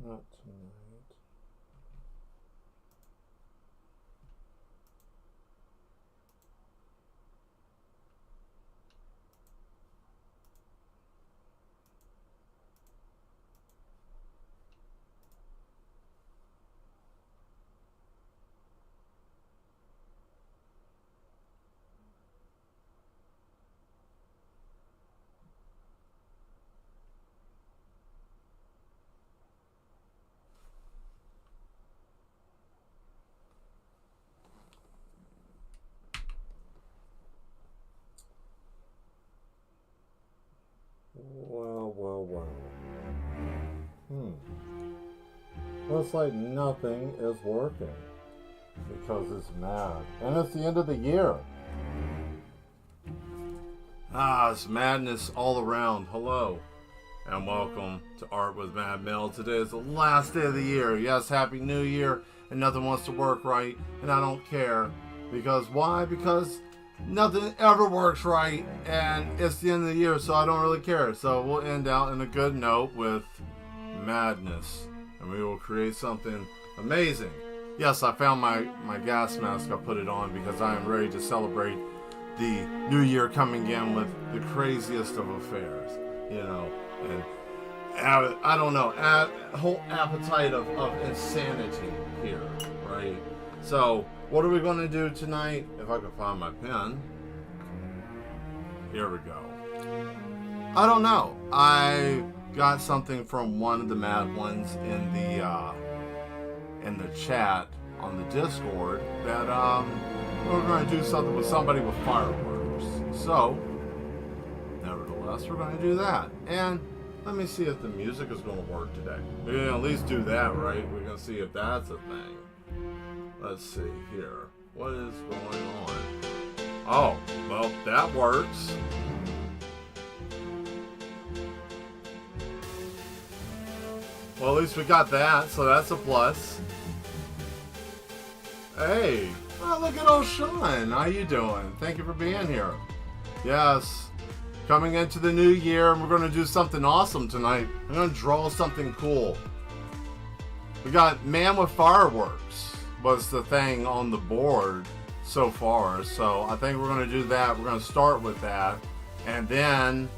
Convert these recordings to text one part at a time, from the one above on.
Not tonight. Well. Looks like nothing is working because it's mad. And it's the end of the year. It's madness all around. Hello. And welcome to Art with Mad Mel. Today is the last day of the year. Yes, Happy New Year. And nothing wants to work right. And I don't care. Because why? Because nothing ever works right, and it's the end of the year, so I don't really care. So we'll end out in a good note with madness, and we will create something amazing. Yes, I found my gas mask. I put it on because I am ready to celebrate the new year coming in with the craziest of affairs, and I don't know, a whole appetite of insanity here, right? So what are we going to do tonight? If I can find my pen. Here we go. I don't know. I got something from one of the mad ones in the chat on the Discord that we're going to do something with somebody with fireworks. So, nevertheless, we're going to do that. And let me see if the music is going to work today. We're going to at least do that, right? We're going to see if that's a thing. Let's see here. What is going on? Oh, well, that works. Well, at least we got that, so that's a plus. Hey, look at old Sean. How you doing? Thank you for being here. Yes, coming into the new year, and we're going to do something awesome tonight. I'm going to draw something cool. We got Man with Fireworks was the thing on the board so far, so I think we're going to do that. We're going to start with that, and then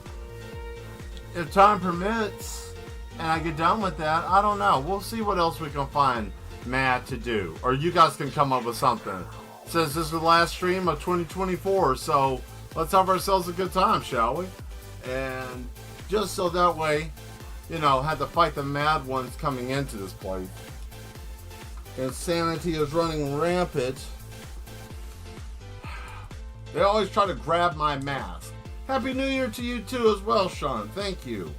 if time permits and I get done with that, I don't know, we'll see what else we can find Matt to do, or you guys can come up with something, since this is the last stream of 2024. So let's have ourselves a good time, shall we? And just so that way, had to fight the mad ones coming into this place. Insanity is running rampant. They always try to grab my mask. Happy New Year to you too as well, Sean. Thank you.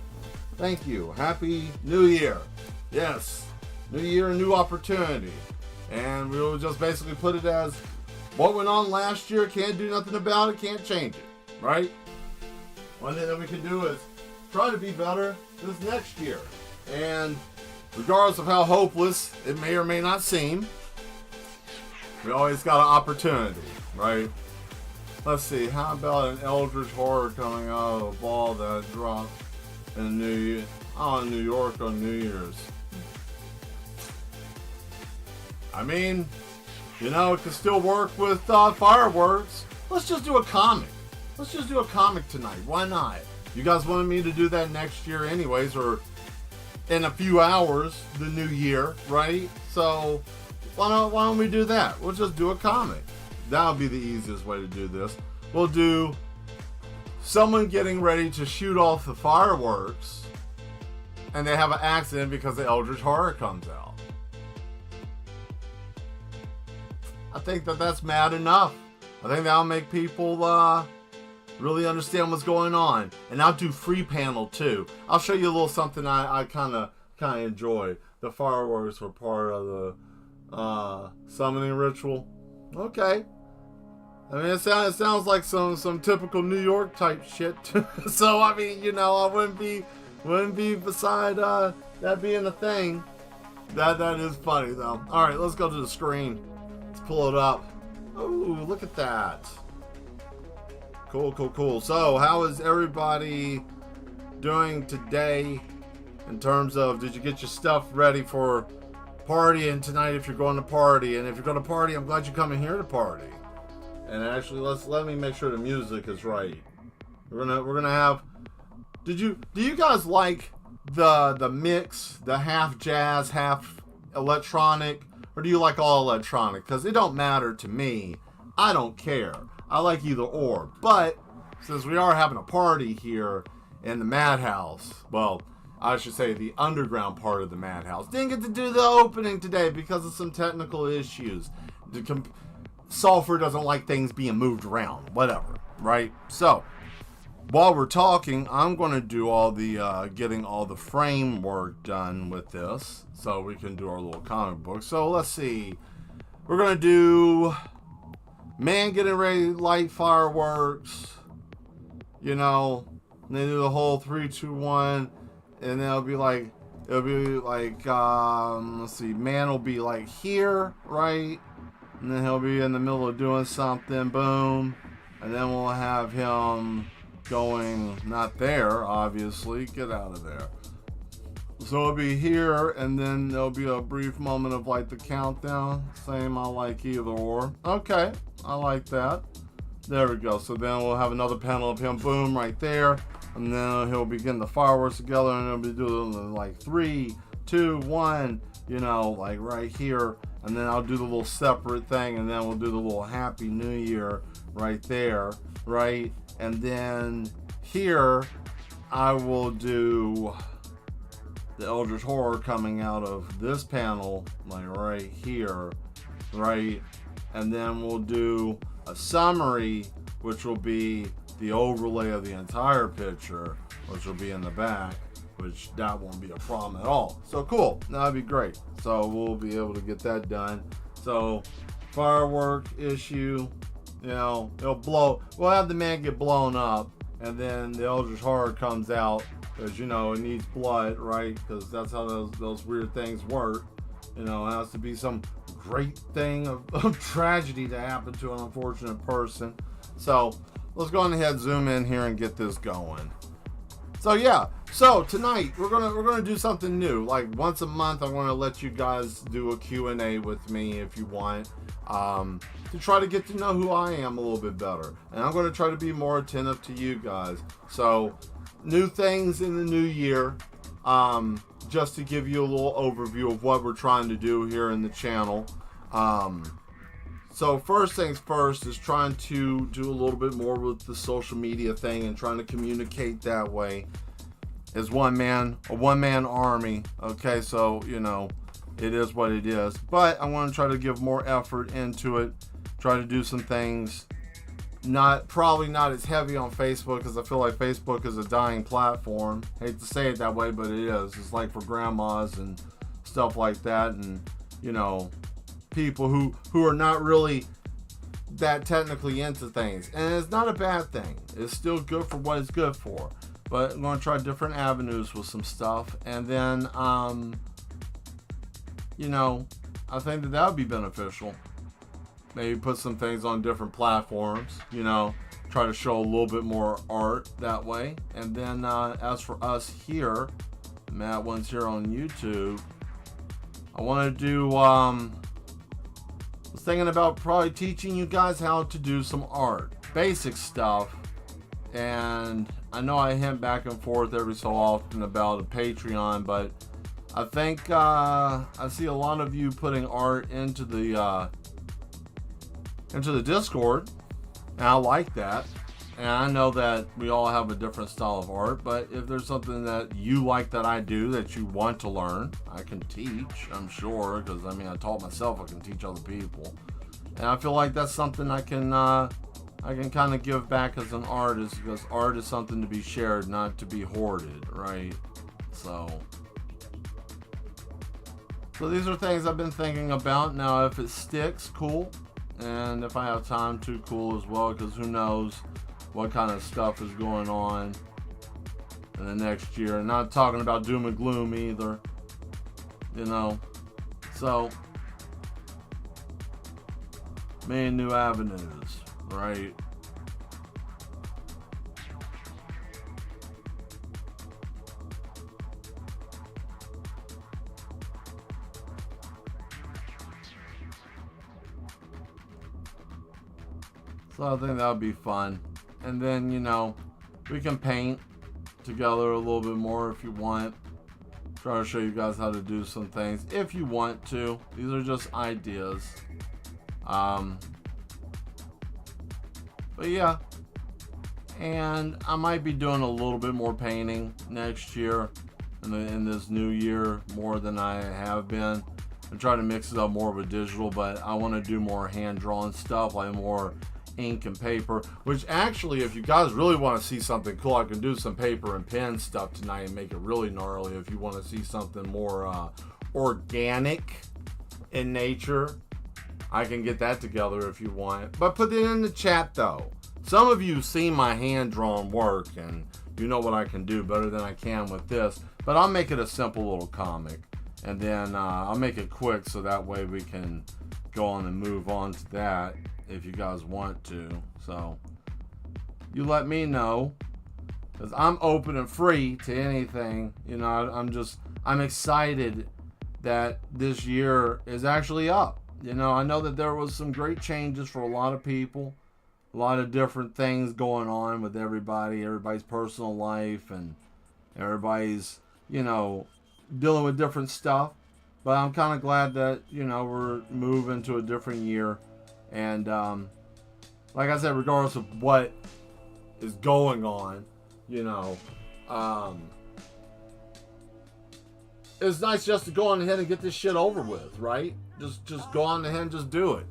Thank you. Happy New Year. Yes. New year, new opportunity. And we'll just basically put it as what went on last year, can't do nothing about it, can't change it. Right? One thing that we can do is try to be better this next year. And regardless of how hopeless it may or may not seem, we always got an opportunity, right? Let's see, how about an Eldritch Horror coming out of a ball that dropped in New York on New Year's? I mean, it could still work with fireworks. Let's just do a comic. Let's just do a comic tonight. Why not? You guys wanted me to do that next year anyways, or in a few hours, the new year, right? So why don't we do that? We'll just do a comic. That'll be the easiest way to do this. We'll do someone getting ready to shoot off the fireworks, and they have an accident because the Eldritch Horror comes out. I think that's mad enough. I think that'll make people really understand what's going on. And I'll do free panel too. I'll show you a little something I kind of enjoy. The fireworks were part of the summoning ritual. Okay. I mean, it sounds like some typical New York type shit. So I mean, I wouldn't be beside that being a thing. That is funny though. All right, let's go to the screen. Let's pull it up. Ooh, look at that. Cool. So, how is everybody doing today in terms of, did you get your stuff ready for partying tonight if you're going to party? And if you're going to party, I'm glad you're coming here to party. And actually, let me make sure the music is right. We're gonna have. Do you guys like the mix, the half jazz, half electronic, or do you like all electronic? Because it don't matter to me. I don't care. I like either or. But since we are having a party here in the Madhouse, well, I should say the underground part of the Madhouse, didn't get to do the opening today because of some technical issues. Sulfur doesn't like things being moved around, whatever, right? So, while we're talking, I'm going to do all the, getting all the framework done with this, so we can do our little comic book. So, let's see. We're going to do man getting ready to light fireworks, you know, and then do the whole 3, 2, 1, and then it'll be like, let's see, man will be like here, right? And then he'll be in the middle of doing something, boom. And then we'll have him going, not there, obviously. Get out of there. So it'll be here, and then there'll be a brief moment of like the countdown. Same, I like either or. Okay, I like that. There we go. So then we'll have another panel of him, boom, right there. And then he'll be getting the fireworks together, and he'll be doing like 3, 2, 1, you know, like right here. And then I'll do the little separate thing, and then we'll do the little Happy New Year right there, right? And then here, I will do the Eldritch Horror coming out of this panel, like right here, right? And then we'll do a summary, which will be the overlay of the entire picture, which will be in the back. Which that won't be a problem at all. So cool, that'd be great. So we'll be able to get that done. So firework issue, you know, it'll blow. We'll have the man get blown up, and then the Eldritch Horror comes out because, you know, it needs blood, right? Because that's how those weird things work. You know, it has to be some great thing of tragedy to happen to an unfortunate person. So let's go ahead and zoom in here and get this going. So yeah, so tonight we're gonna do something new. Like once a month, I'm gonna let you guys do a Q&A with me if you want, to try to get to know who I am a little bit better. And I'm gonna try to be more attentive to you guys. So new things in the new year, just to give you a little overview of what we're trying to do here in the channel. So first things first is trying to do a little bit more with the social media thing and trying to communicate that way as a one-man army. Okay, so, you know, it is what it is. But I want to try to give more effort into it, try to do some things, probably not as heavy on Facebook, because I feel like Facebook is a dying platform. Hate to say it that way, but it is. It's like for grandmas and stuff like that, and, you know, people who are not really that technically into things. And it's not a bad thing. It's still good for what it's good for. But I'm going to try different avenues with some stuff. And then, you know, I think that would be beneficial. Maybe put some things on different platforms, you know, try to show a little bit more art that way. And then as for us here, Matt One's here on YouTube, I want to do, was thinking about probably teaching you guys how to do some art, basic stuff. And I know I hint back and forth every so often about a Patreon, but I think I see a lot of you putting art into the Discord, and I like that. And I know that we all have a different style of art, but if there's something that you like that I do that you want to learn, I can teach, I'm sure, because I mean, I taught myself, I can teach other people. And I feel like that's something I can kind of give back as an artist, because art is something to be shared, not to be hoarded, right? So these are things I've been thinking about. Now, if it sticks, cool. And if I have time to, cool as well, because who knows what kind of stuff is going on in the next year. Not talking about doom and gloom either, you know. So many new avenues, right? So I think that would be fun. And then, you know, we can paint together a little bit more if you want. Try to show you guys how to do some things if you want to. These are just ideas. But yeah. And I might be doing a little bit more painting next year in this new year, more than I have been. I'm trying to mix it up more with digital, but I want to do more hand-drawn stuff, like more ink and paper. Which actually, if you guys really want to see something cool, I can do some paper and pen stuff tonight and make it really gnarly. If you want to see something more organic in nature, I can get that together if you want. But put it in the chat though. Some of you see my hand-drawn work and you know what I can do better than I can with this. But I'll make it a simple little comic. And then I'll make it quick so that way we can go on and move on to that if you guys want to. So you let me know, because I'm open and free to anything. You know, I'm excited that this year is actually up. You know, I know that there was some great changes for a lot of people. A lot of different things going on with everybody's personal life, and everybody's, you know, dealing with different stuff. But I'm kind of glad that, you know, we're moving to a different year. And like I said, regardless of what is going on, you know, it's nice just to go on ahead and get this shit over with, right? Just go on ahead and just do it.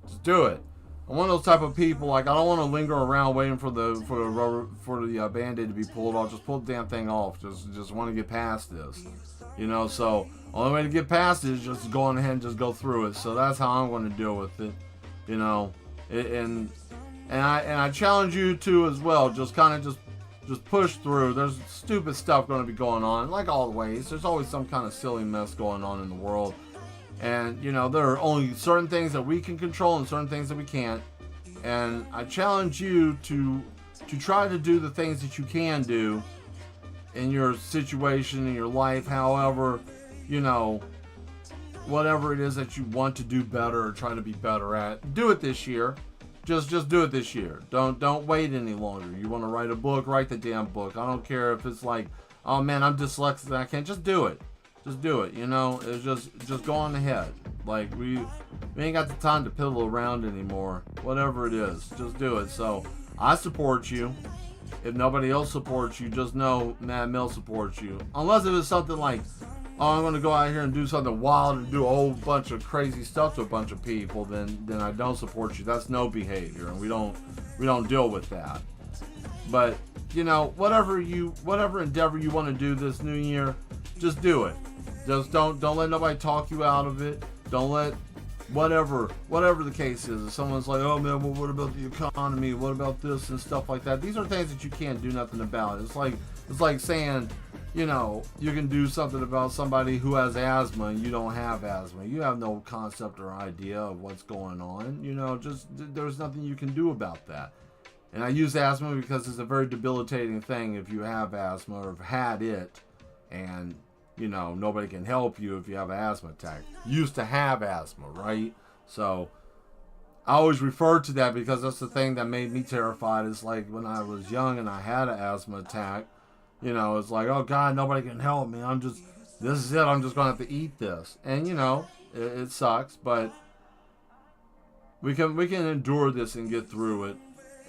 Just do it. I'm one of those type of people, like, I don't want to linger around waiting for the Band-Aid to be pulled off. Just pull the damn thing off. Just want to get past this, you know. So only way to get past it is just go on ahead and just go through it. So that's how I'm going to deal with it, you know. And I challenge you to as well. Just kind of just push through. There's stupid stuff going to be going on, like always. There's always some kind of silly mess going on in the world. And, you know, there are only certain things that we can control and certain things that we can't. And I challenge you to try to do the things that you can do in your situation, in your life, however, you know, whatever it is that you want to do better or try to be better at. Do it this year. Just do it this year. Don't wait any longer. You want to write a book, write the damn book. I don't care if it's like, oh man, I'm dyslexic, I can't. Just do it. Just do it, you know. It's just go on ahead. Like, we ain't got the time to piddle around anymore. Whatever it is, just do it. So I support you. If nobody else supports you, just know Mad Mel supports you. Unless it was something like, oh, I'm gonna go out here and do something wild and do a whole bunch of crazy stuff to a bunch of people, then I don't support you. That's no behavior, and we don't deal with that. But, you know, whatever endeavor you want to do this new year, just do it. Just don't let nobody talk you out of it. Don't let whatever the case is. If someone's like, oh man, well, what about the economy? What about this and stuff like that? These are things that you can't do nothing about. It's like saying, you know, you can do something about somebody who has asthma and you don't have asthma. You have no concept or idea of what's going on. You know, just there's nothing you can do about that. And I use asthma because it's a very debilitating thing if you have asthma or have had it, and you know, nobody can help you if you have an asthma attack. Used to have asthma, right? So I always refer to that because that's the thing that made me terrified. It's like when I was young and I had an asthma attack, you know, it's like, oh God, nobody can help me. This is it. I'm just going to have to eat this. And, you know, it sucks, but we can endure this and get through it.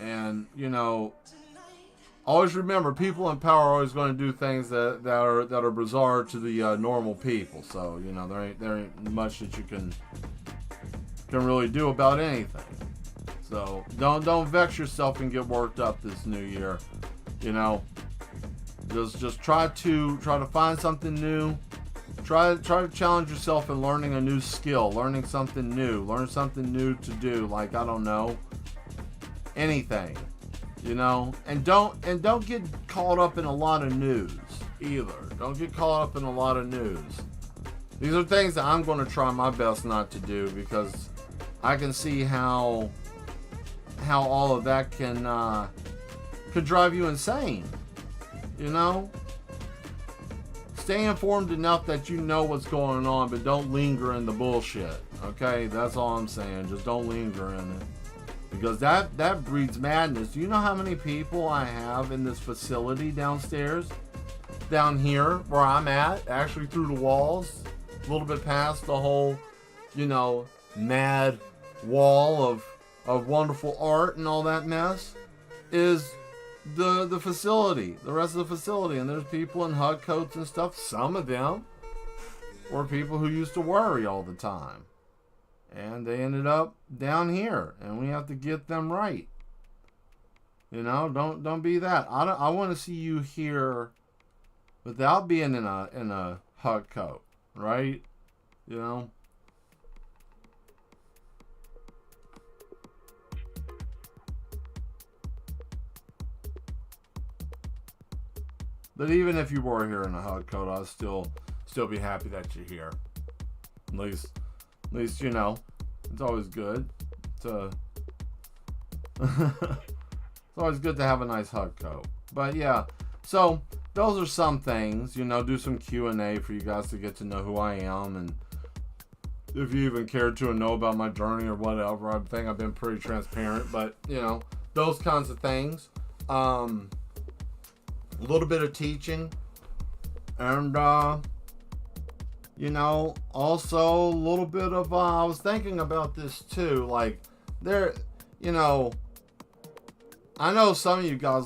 And, you know, always remember, people in power are always going to do things that are bizarre to the normal people. So, you know, there ain't much that you can really do about anything. So don't vex yourself and get worked up this new year. You know, just try to find something new. Try to challenge yourself in learning a new skill, learning something new, learn something new to do. Like, I don't know, anything. You know, and don't get caught up in a lot of news either. Don't get caught up in a lot of news. These are things that I'm going to try my best not to do, because I can see how all of that could drive you insane. You know, stay informed enough that you know what's going on, but don't linger in the bullshit. Okay, that's all I'm saying. Just don't linger in it. because that breeds madness. Do you know how many people I have in this facility downstairs? Down here where I'm at, actually through the walls, a little bit past the whole, mad wall of wonderful art and all that mess, is the facility, the rest of the facility. And there's people in hug coats and stuff. Some of them were people who used to worry all the time, and they ended up down here, and we have to get them right. Don't be that. I want to see you here without being in a hug coat, right? But even if you were here in a hug coat, I'd still be happy that you're here. At least it's always good to it's always good to have a nice hug coat. But yeah, so those are some things, do some Q&A for you guys to get to know who I am, and if you even care to know about my journey or whatever. I think I've been pretty transparent, but those kinds of things. A little bit of teaching, and also a little bit of I was thinking about this too, like I know some of you guys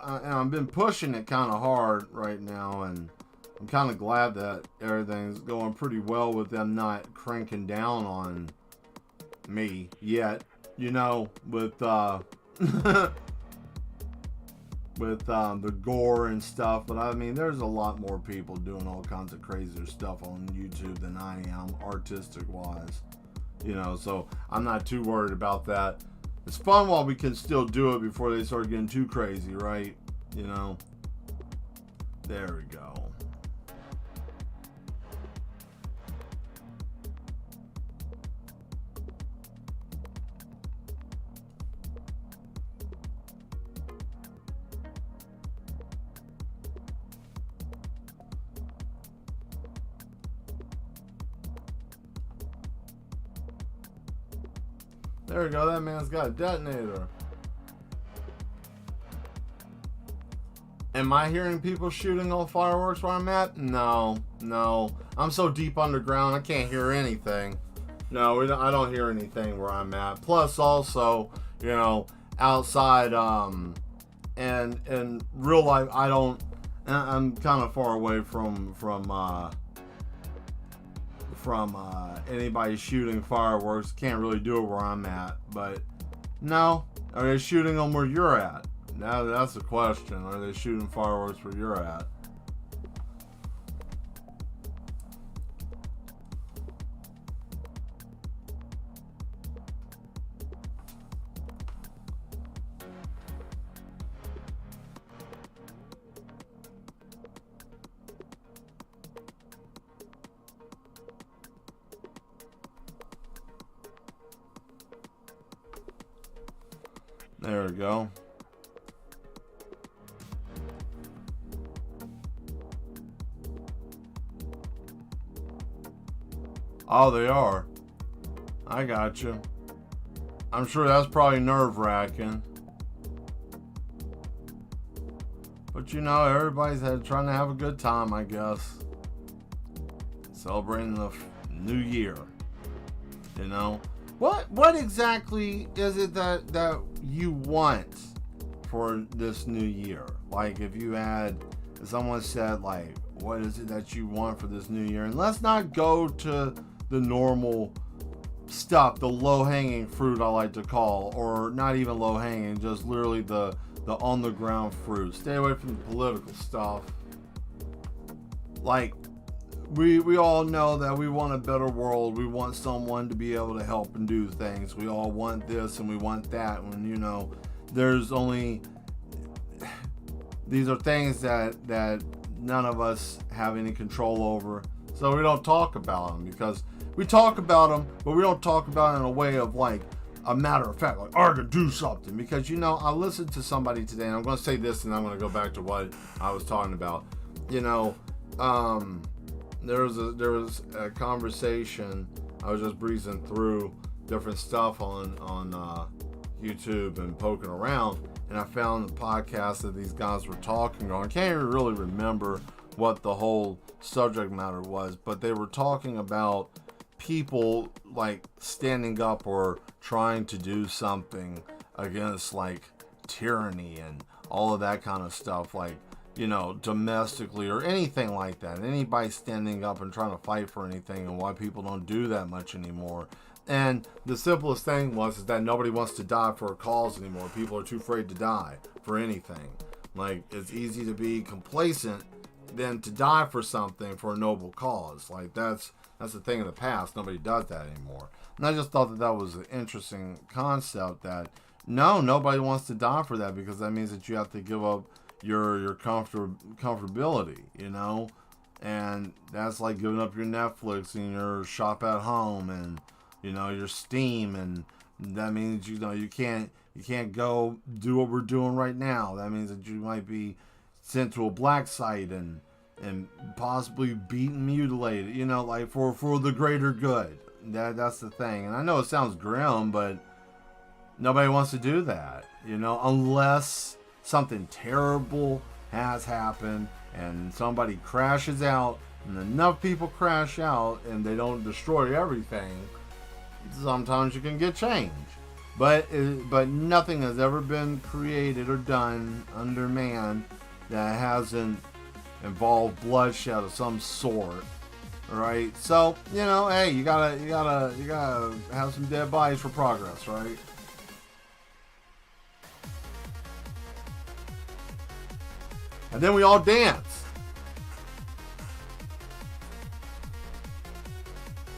I've been pushing it kind of hard right now, and I'm kind of glad that everything's going pretty well with them not cranking down on me yet, with with the gore and stuff. But I mean, there's a lot more people doing all kinds of crazier stuff on YouTube than I am, artistic wise, so I'm not too worried about that. It's fun while we can still do it before they start getting too crazy, right? There we go. There we go, that man's got a detonator. Am I hearing people shooting off fireworks where I'm at? No. I'm so deep underground, I can't hear anything. No, I don't hear anything where I'm at. Plus, also, outside, and in real life, I'm kind of far away from anybody shooting fireworks. Can't really do it where I'm at. But no, are they shooting them where you're at? Now that's the question. Are they shooting fireworks where you're at? There we go. Oh, they are. I got you. I'm sure that's probably nerve-wracking. But everybody's trying to have a good time, I guess. Celebrating the new year. What exactly is it that you want for this new year? Like, if someone said, like, what is it that you want for this new year? And let's not go to the normal stuff, the low-hanging fruit, I like to call, or not even low-hanging, just literally the on-the-ground fruit. Stay away from the political stuff. Like, we all know that we want a better world. We want someone to be able to help and do things. We all want this and we want that. When there's only, these are things that none of us have any control over. So we don't talk about them, because we talk about them, but we don't talk about it in a way of like a matter of fact, like, I'm gonna do something. Because I listened to somebody today, and I'm gonna say this, and I'm gonna go back to what I was talking about. There was a conversation. I was just breezing through different stuff on YouTube and poking around, and I found the podcast that these guys were talking on. I can't even really remember what the whole subject matter was, but they were talking about people like standing up or trying to do something against like tyranny and all of that kind of stuff, like, you know, domestically or anything like that. Anybody standing up and trying to fight for anything, and why people don't do that much anymore. And the simplest thing is that nobody wants to die for a cause anymore. People are too afraid to die for anything. Like, it's easy to be complacent than to die for something for a noble cause. Like, that's the thing of the past. Nobody does that anymore. And I just thought that was an interesting concept, that nobody wants to die for that, because that means that you have to give up your comfortability, you know? And that's like giving up your Netflix and your shop at home and, you know, your Steam, and that means, you know, you can't go do what we're doing right now. That means that you might be sent to a black site and possibly beaten, mutilated, you know, like for the greater good. That's the thing. And I know it sounds grim, but nobody wants to do that, you know, unless something terrible has happened and somebody crashes out, and enough people crash out and they don't destroy everything. Sometimes you can get change, but nothing has ever been created or done under man that hasn't involved bloodshed of some sort. Right? So, you know, hey, you gotta have some dead bodies for progress, right? And then we all dance.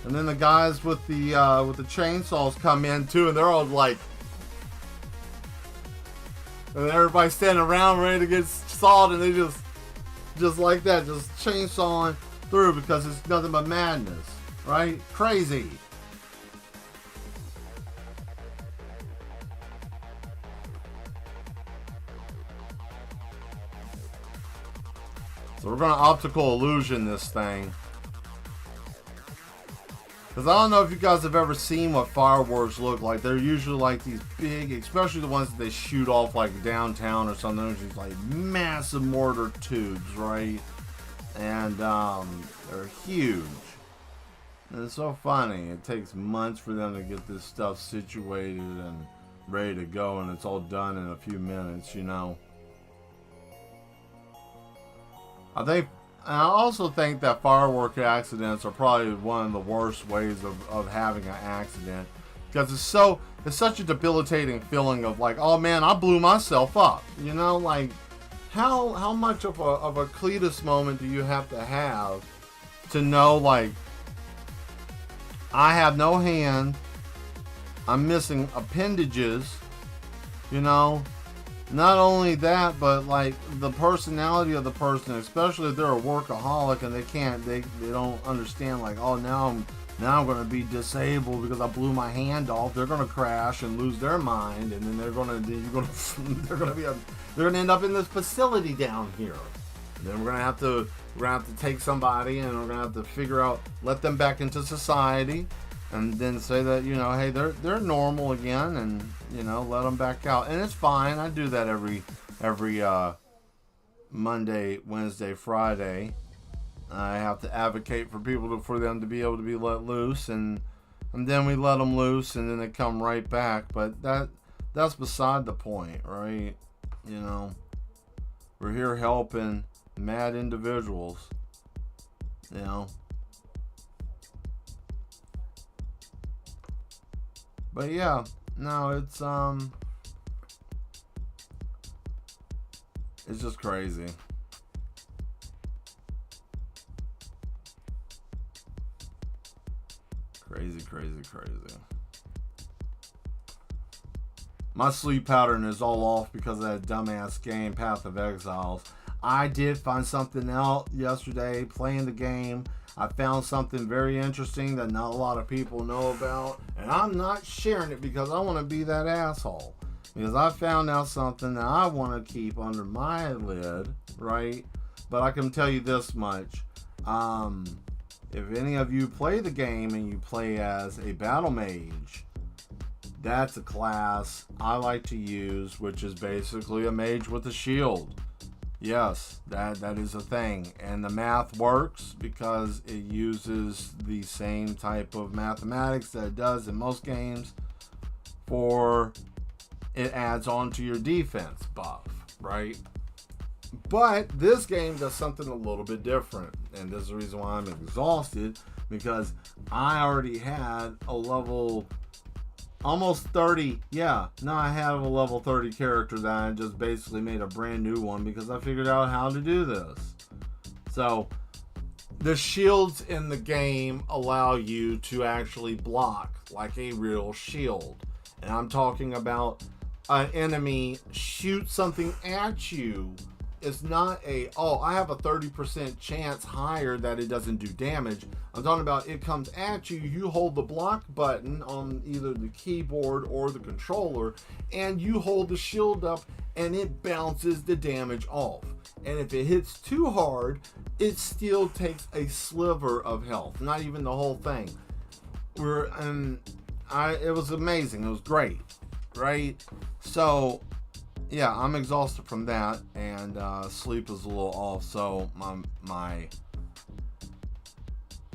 And then the guys with the chainsaws come in too, and they're all like, and everybody's standing around ready to get sawed, and they just like that, just chainsawing through, because it's nothing but madness, right? Crazy. So we're gonna optical illusion this thing. Because I don't know if you guys have ever seen what fireworks look like. They're usually like these big, especially the ones that they shoot off like downtown or something. There's these like massive mortar tubes, right? And they're huge. And it's so funny. It takes months for them to get this stuff situated and ready to go, and it's all done in a few minutes, you know. I also think that firework accidents are probably one of the worst ways of having an accident, because it's such a debilitating feeling of like, oh man, I blew myself up, you know, like how much of a Cletus moment do you have to know, like, I have no hand, I'm missing appendages, you know. Not only that, but like the personality of the person, especially if they're a workaholic and they don't understand, like, oh, now I'm going to be disabled because I blew my hand off. They're going to crash and lose their mind, and then they're going to end up in this facility down here. And then we're going to have to take somebody, and we're going to have to figure out, let them back into society, and then say that, you know, hey, they're normal again, and, you know, let them back out. And it's fine. I do that every Monday, Wednesday, Friday. I have to advocate for for them to be able to be let loose, and then we let them loose, and then they come right back. But that's beside the point, right? You know, we're here helping mad individuals, you know. But yeah, no, it's just crazy. Crazy. My sleep pattern is all off because of that dumbass game, Path of Exiles. I did find something out yesterday playing the game. I found something very interesting that not a lot of people know about, and I'm not sharing it because I want to be that asshole. Because I found out something that I want to keep under my lid, right? But I can tell you this much. If any of you play the game and you play as a battle mage, that's a class I like to use, which is basically a mage with a shield. Yes, that is a thing. And the math works because it uses the same type of mathematics that it does in most games, for it adds on to your defense buff, right? But this game does something a little bit different. And this is the reason why I'm exhausted, because I already had a level almost 30. Yeah, now I have a level 30 character that I just basically made a brand new one because I figured out how to do this. So the shields in the game allow you to actually block like a real shield. And I'm talking about an enemy shoot something at you. It's not I have a 30% chance higher that it doesn't do damage. I'm talking about it comes at you, you hold the block button on either the keyboard or the controller, and you hold the shield up and it bounces the damage off. And if it hits too hard, it still takes a sliver of health, not even the whole thing. It was amazing. It was great, right? So yeah, I'm exhausted from that, and sleep is a little off, so my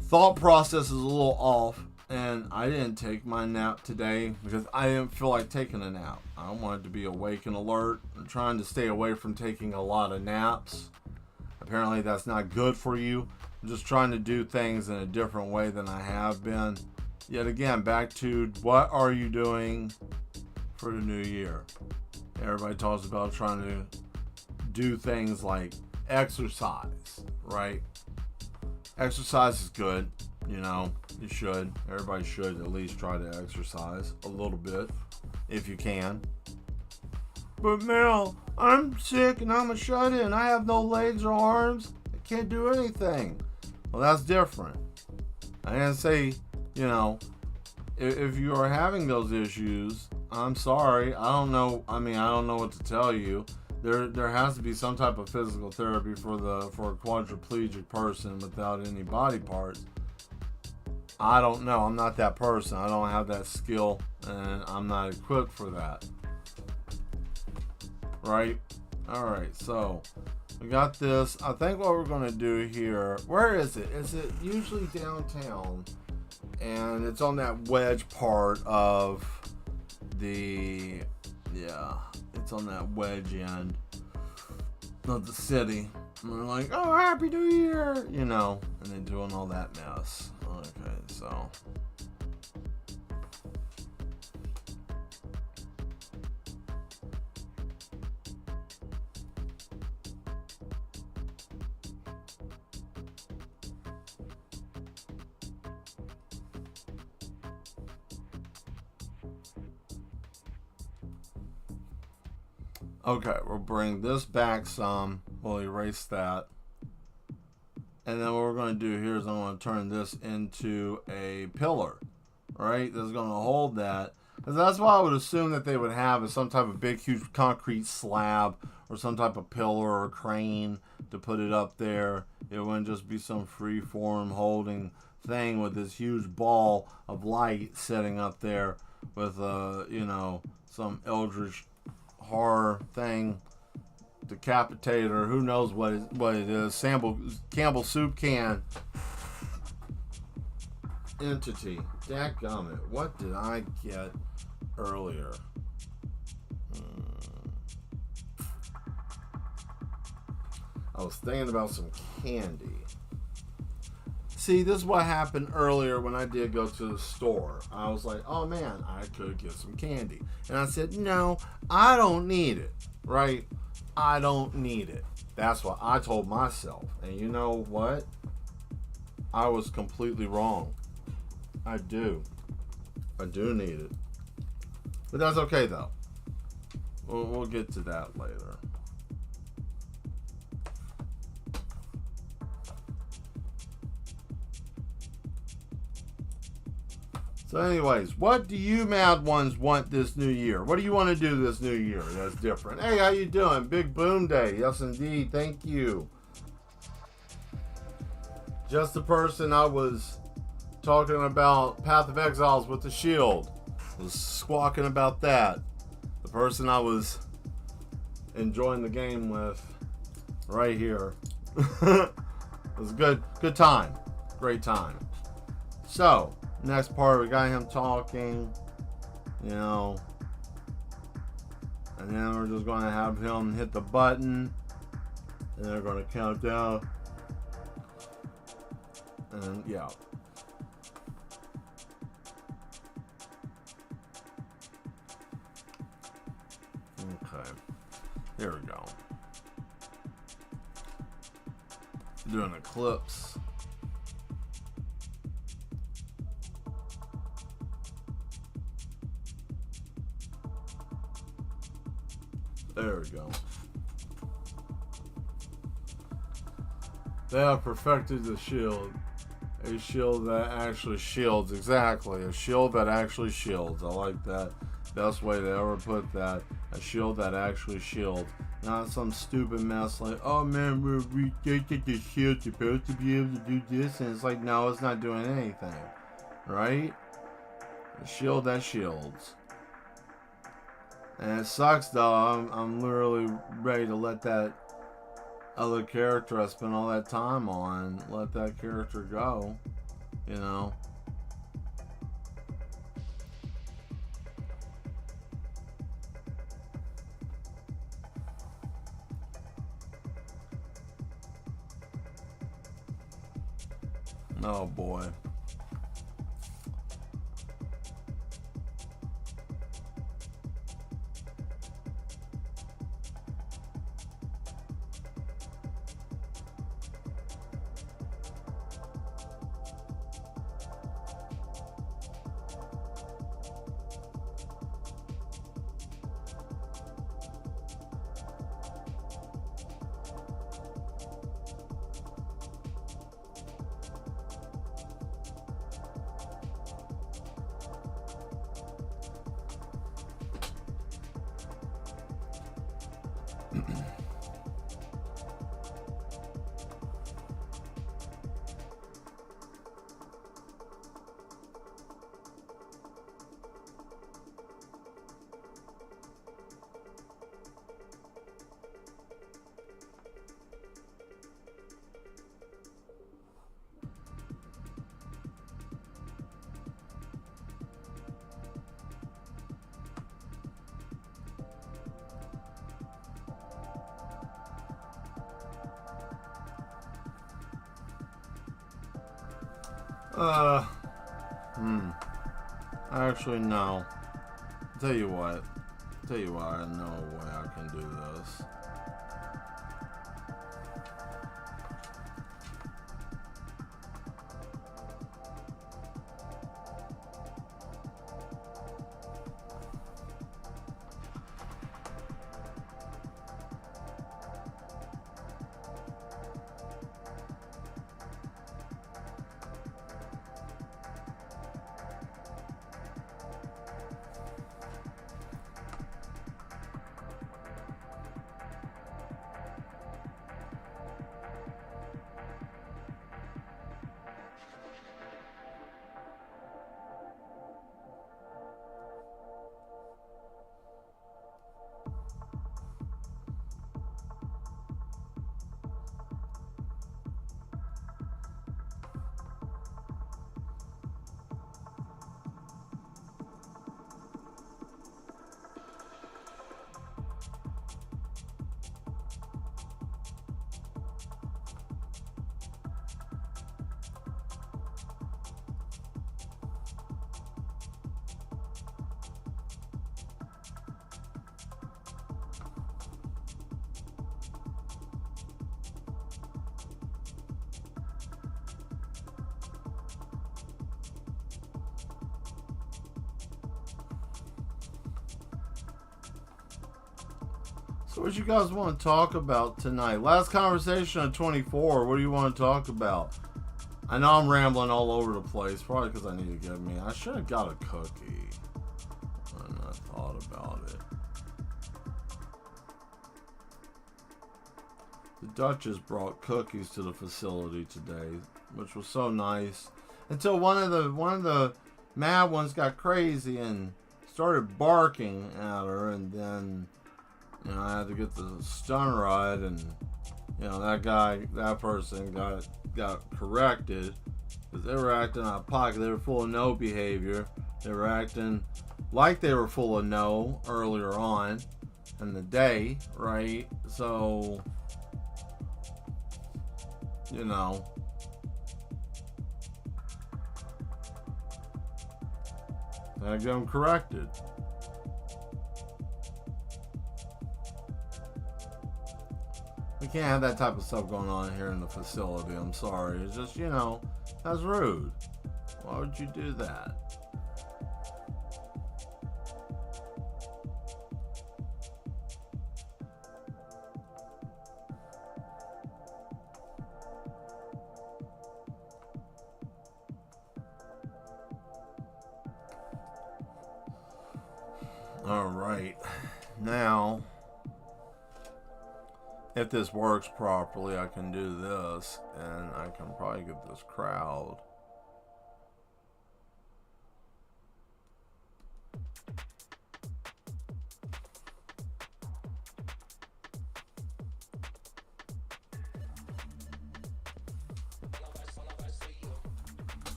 thought process is a little off, and I didn't take my nap today because I didn't feel like taking a nap. I wanted to be awake and alert. I'm trying to stay away from taking a lot of naps. Apparently that's not good for you. I'm just trying to do things in a different way than I have been. Yet again, back to what are you doing for the new year? Everybody talks about trying to do things like exercise, right? Exercise is good, you should. Everybody should at least try to exercise a little bit if you can. But Mel, I'm sick and I'm a shut-in. I have no legs or arms. I can't do anything. Well, that's different. I didn't say, if you are having those issues, I'm sorry. I don't know what to tell you. There has to be some type of physical therapy for a quadriplegic person without any body parts. I don't know. I'm not that person. I don't have that skill, and I'm not equipped for that. Right? All right. So we got this. I think what we're gonna do here. Where is it? Is it usually downtown? And it's on that wedge part of it's on that wedge end of the city. And they're like, oh, Happy New Year, and then doing all that mess. Okay, so. Okay, we'll bring this back some. We'll erase that. And then what we're going to do here is I'm going to turn this into a pillar. Right? That's going to hold that. Because that's what I would assume that they would have, is some type of big, huge concrete slab or some type of pillar or crane to put it up there. It wouldn't just be some free-form holding thing with this huge ball of light sitting up there with, some eldritch horror thing, decapitator, who knows what it is, Campbell soup can entity. Dadgummit, what did I get earlier? I was thinking about some candy. See, this is what happened earlier when I did go to the store. I was like, oh man, I could get some candy. And I said, no, I don't need it, right? I don't need it. That's what I told myself. And you know what? I was completely wrong. I do need it. But that's okay though. We'll get to that later. So anyways, what do you mad ones want this new year? What do you want to do this new year that's different? Hey, how you doing? Big Boom Day. Yes, indeed. Thank you. Just the person I was talking about Path of Exiles with the shield. was squawking about that. The person I was enjoying the game with right here. It was a good time. Great time. So, next part, we got him talking, you know, and then we're just going to have him hit the button, and they're going to count down, and yeah. Okay, here we go. Doing eclipse. There we go. They have perfected the shield. A shield that actually shields. Exactly. A shield that actually shields. I like that. Best way to ever put that. A shield that actually shields. Not some stupid mess like, oh man, we think that the shield's supposed to be able to do this. And it's like, no, it's not doing anything. Right? A shield that shields. And it sucks though. I'm literally ready to let that other character I spent all that time on, let that character go. You know. Oh boy. Actually, no. Tell you what, I know a way I can do this. So what you guys want to talk about tonight? Last conversation on 24. What do you want to talk about? I know I'm rambling all over the place. Probably because I need to get me. I should have got a cookie when I thought about it. The Duchess brought cookies to the facility today, which was so nice. Until one of the mad ones got crazy and started barking at her, and then, you know, I had to get the stun rod, and, you know, that person got corrected, because they were acting out of pocket. They were full of no behavior. They were acting like they were full of no earlier on in the day, right? So, you know, I get them corrected. We can't have that type of stuff going on here in the facility. I'm sorry. It's just, you know, that's rude. Why would you do that? All right. Now, if this works properly, I can do this, and I can probably get this crowd.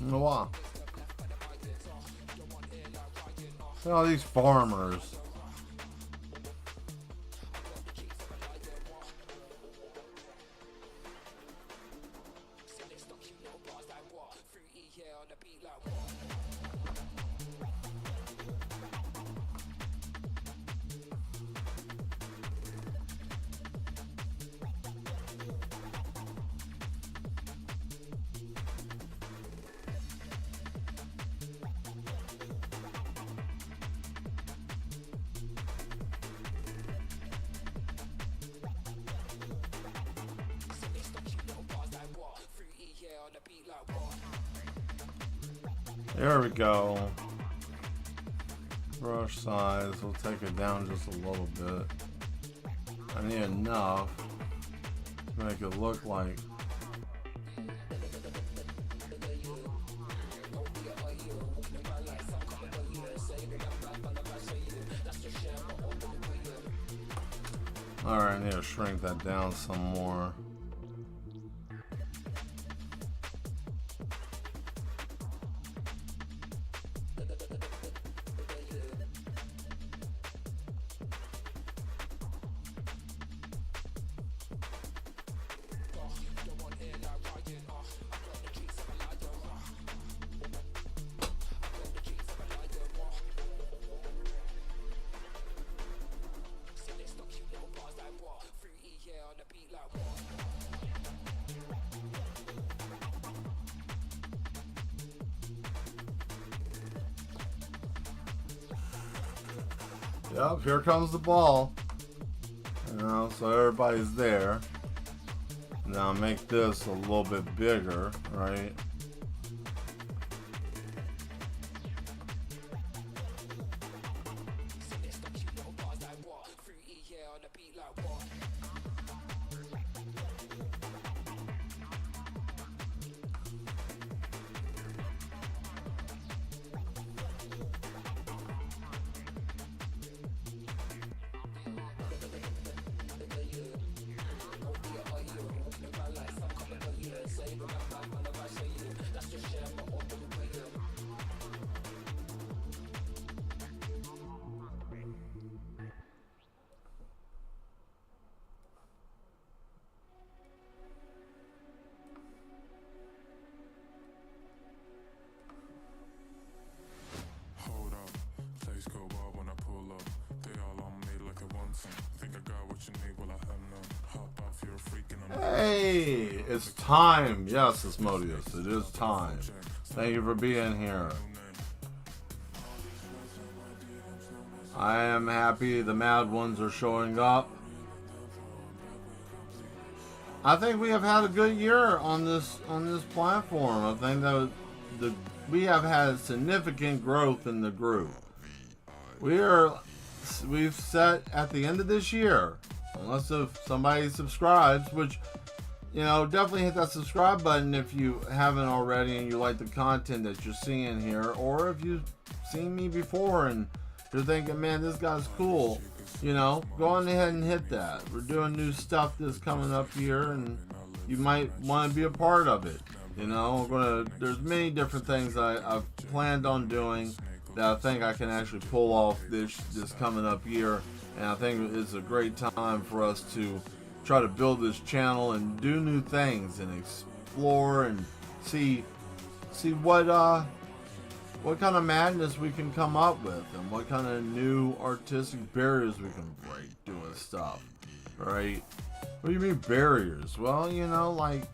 Wow. Look at all these farmers. There we go. Brush size, we'll take it down just a little bit. I need enough to make it look like alright, I need to shrink that down some more. Yep, here comes the ball. You know, so everybody's there. Now make this a little bit bigger, right? Hey, it's time. Yes, Asmodeus, it is time. Thank you for being here. I am happy the mad ones are showing up. I think we have had a good year on this platform. I think that we have had significant growth in the group. we've set at the end of this year, unless if somebody subscribes, which, you know, definitely hit that subscribe button if you haven't already and you like the content that you're seeing here, or if you've seen me before and you're thinking, man, this guy's cool, you know, go on ahead and hit that. We're doing new stuff that's coming up here, and you might want to be a part of it. You know, there's many different things I've planned on doing that I think I can actually pull off this coming up year, and I think it's a great time for us to try to build this channel and do new things and explore and see what kind of madness we can come up with and what kind of new artistic barriers we can break doing stuff, right? What do you mean barriers? Well, you know, like,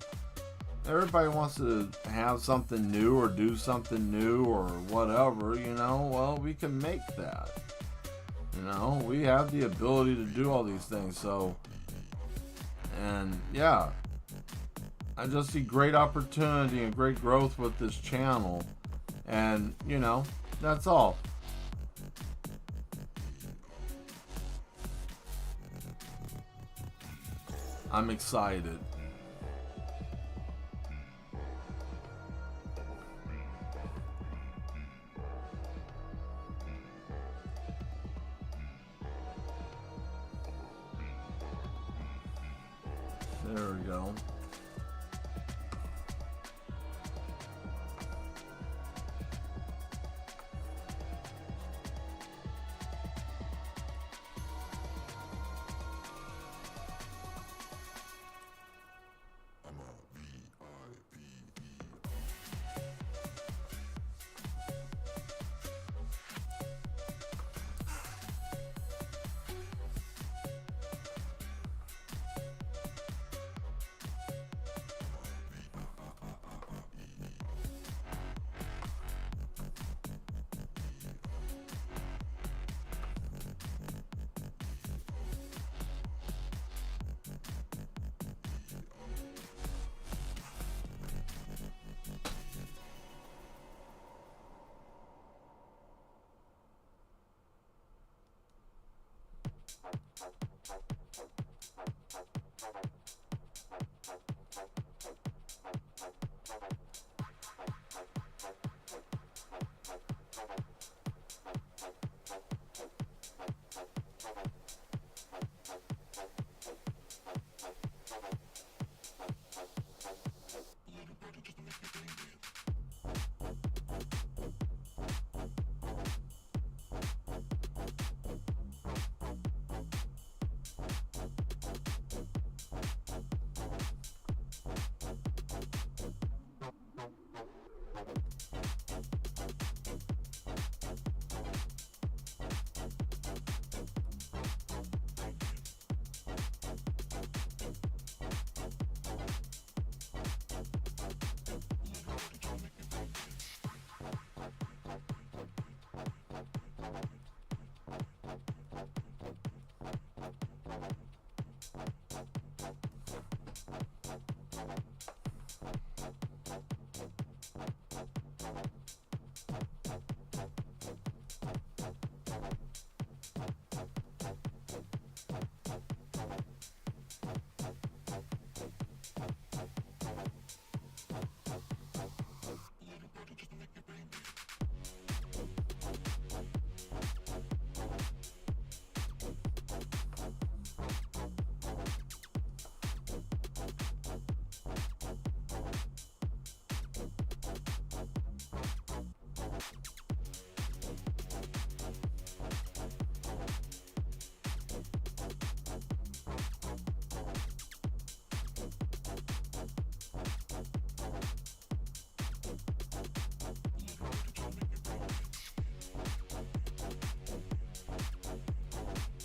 everybody wants to have something new or do something new or whatever, you know. Well, we can make that. You know, we have the ability to do all these things. So, and yeah, I just see great opportunity and great growth with this channel. And, you know, that's all. I'm excited. There we go.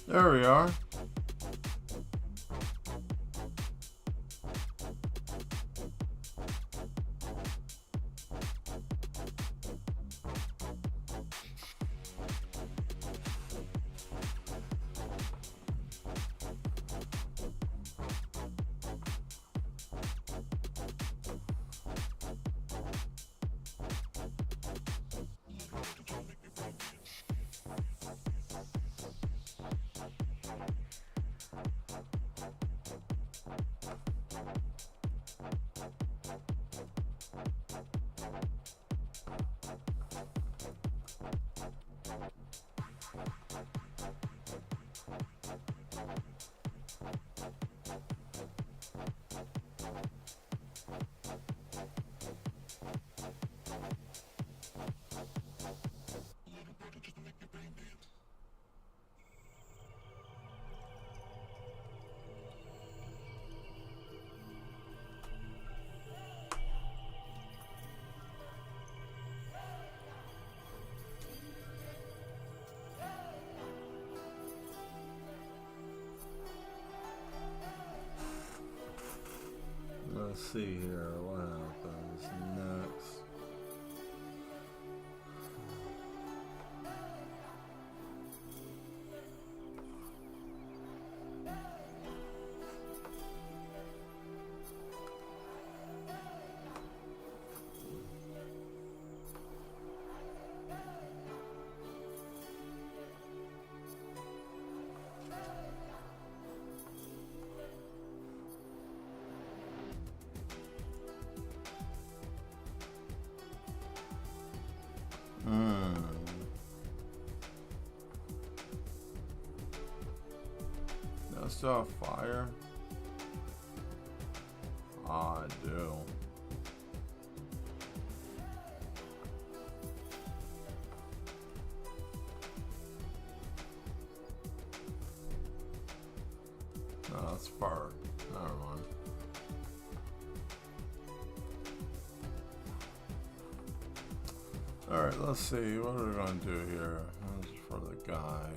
There we are. see here what happens next. I still have fire? Ah, I do. No, that's fire. Never mind. Alright, let's see. What are we going to do here? This is for the guy.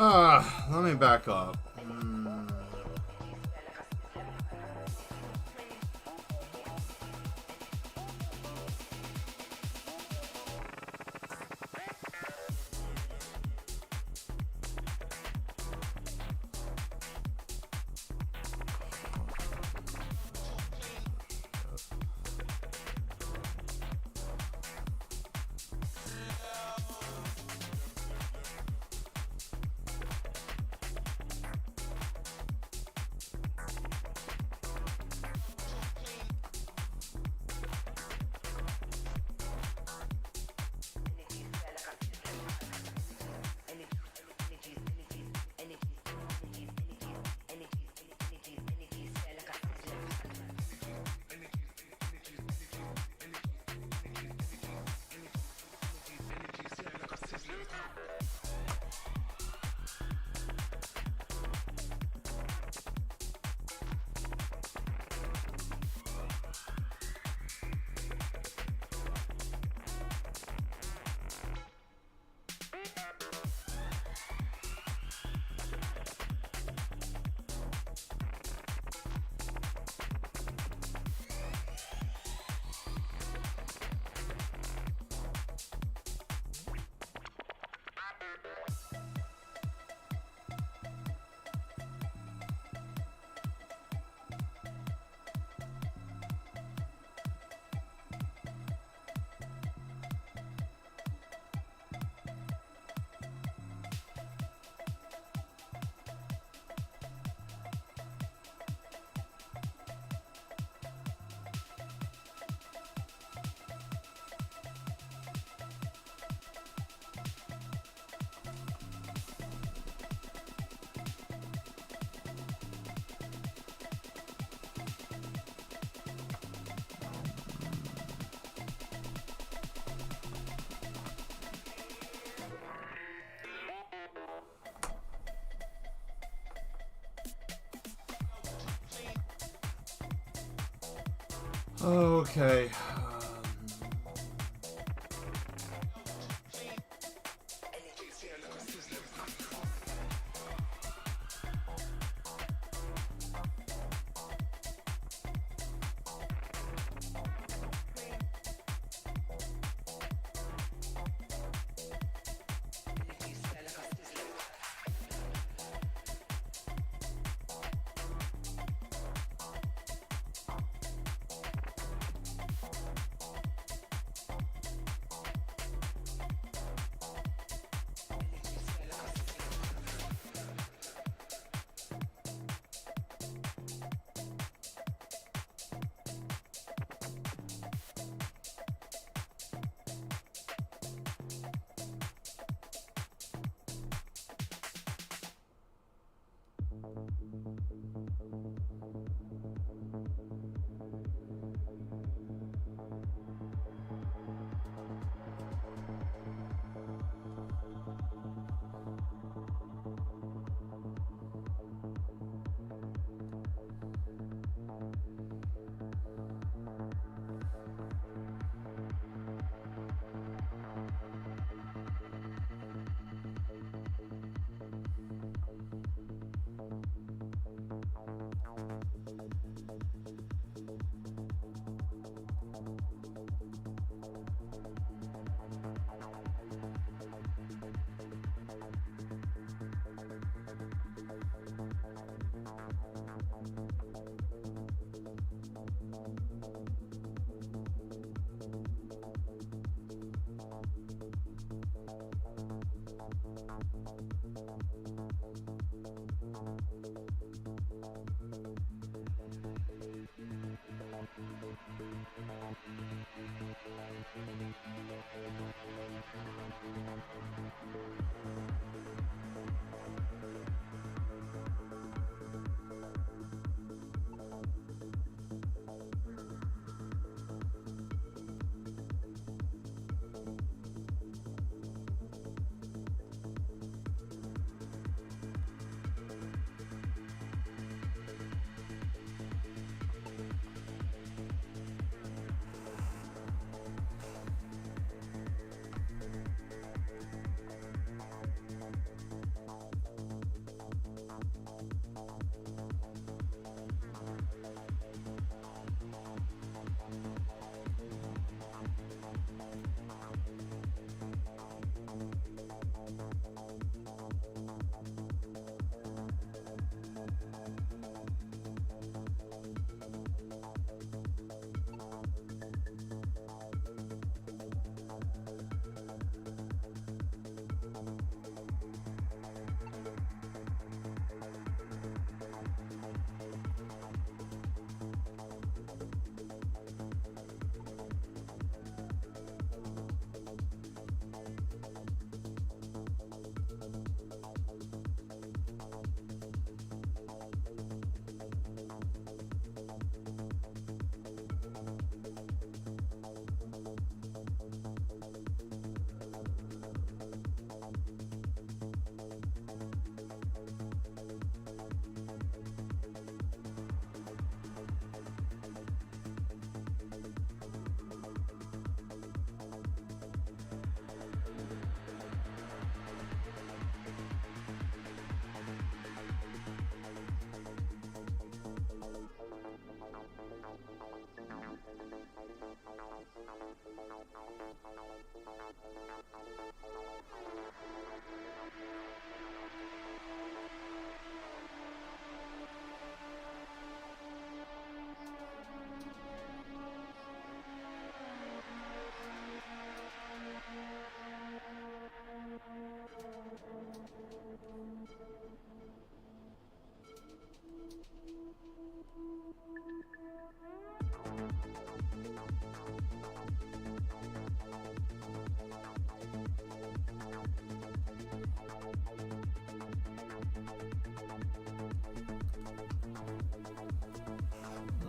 Let me back up. Okay.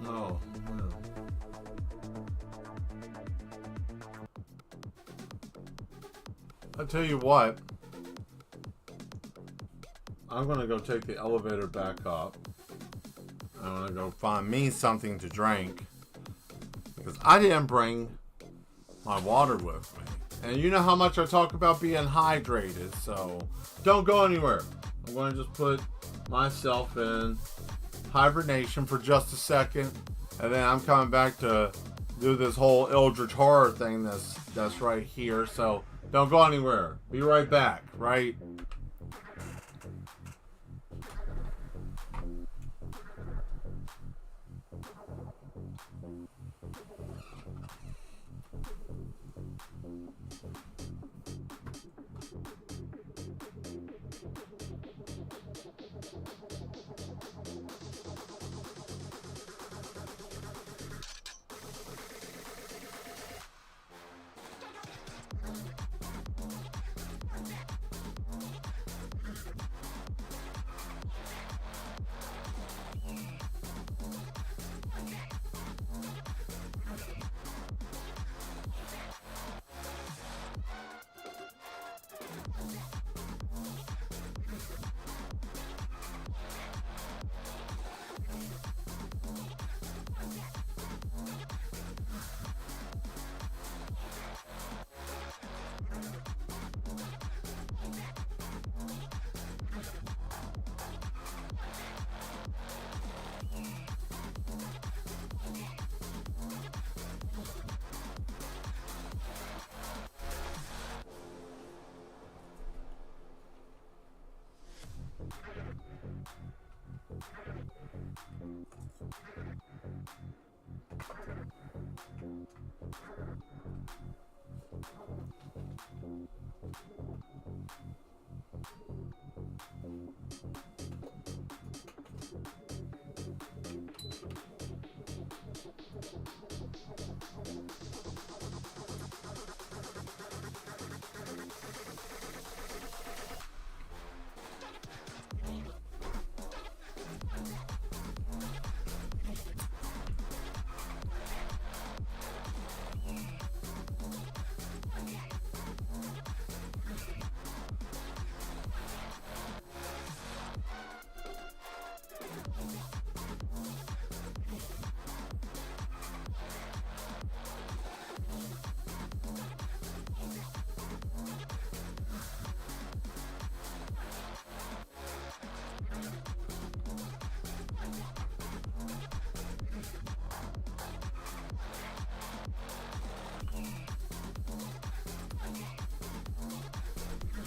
Oh, man. I tell you what, I'm gonna go take the elevator back up. I'm gonna go find me something to drink because I didn't bring my water with me. And you know how much I talk about being hydrated, so don't go anywhere. I'm gonna just put myself in hibernation for just a second, and then I'm coming back to do this whole Eldritch Horror thing that's right here. So don't go anywhere. Be right back, right?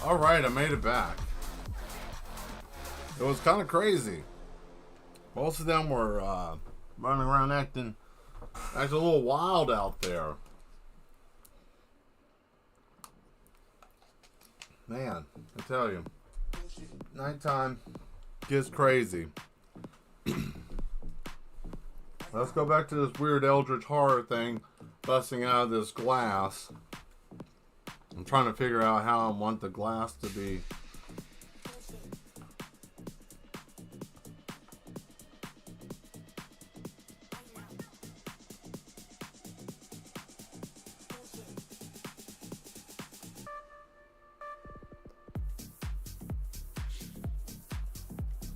All right, I made it back. It was kind of crazy. Most of them were running around acting a little wild out there. Man, I tell you, nighttime gets crazy. Let's go back to this weird Eldritch Horror thing, busting out of this glass. I'm trying to figure out how I want the glass to be.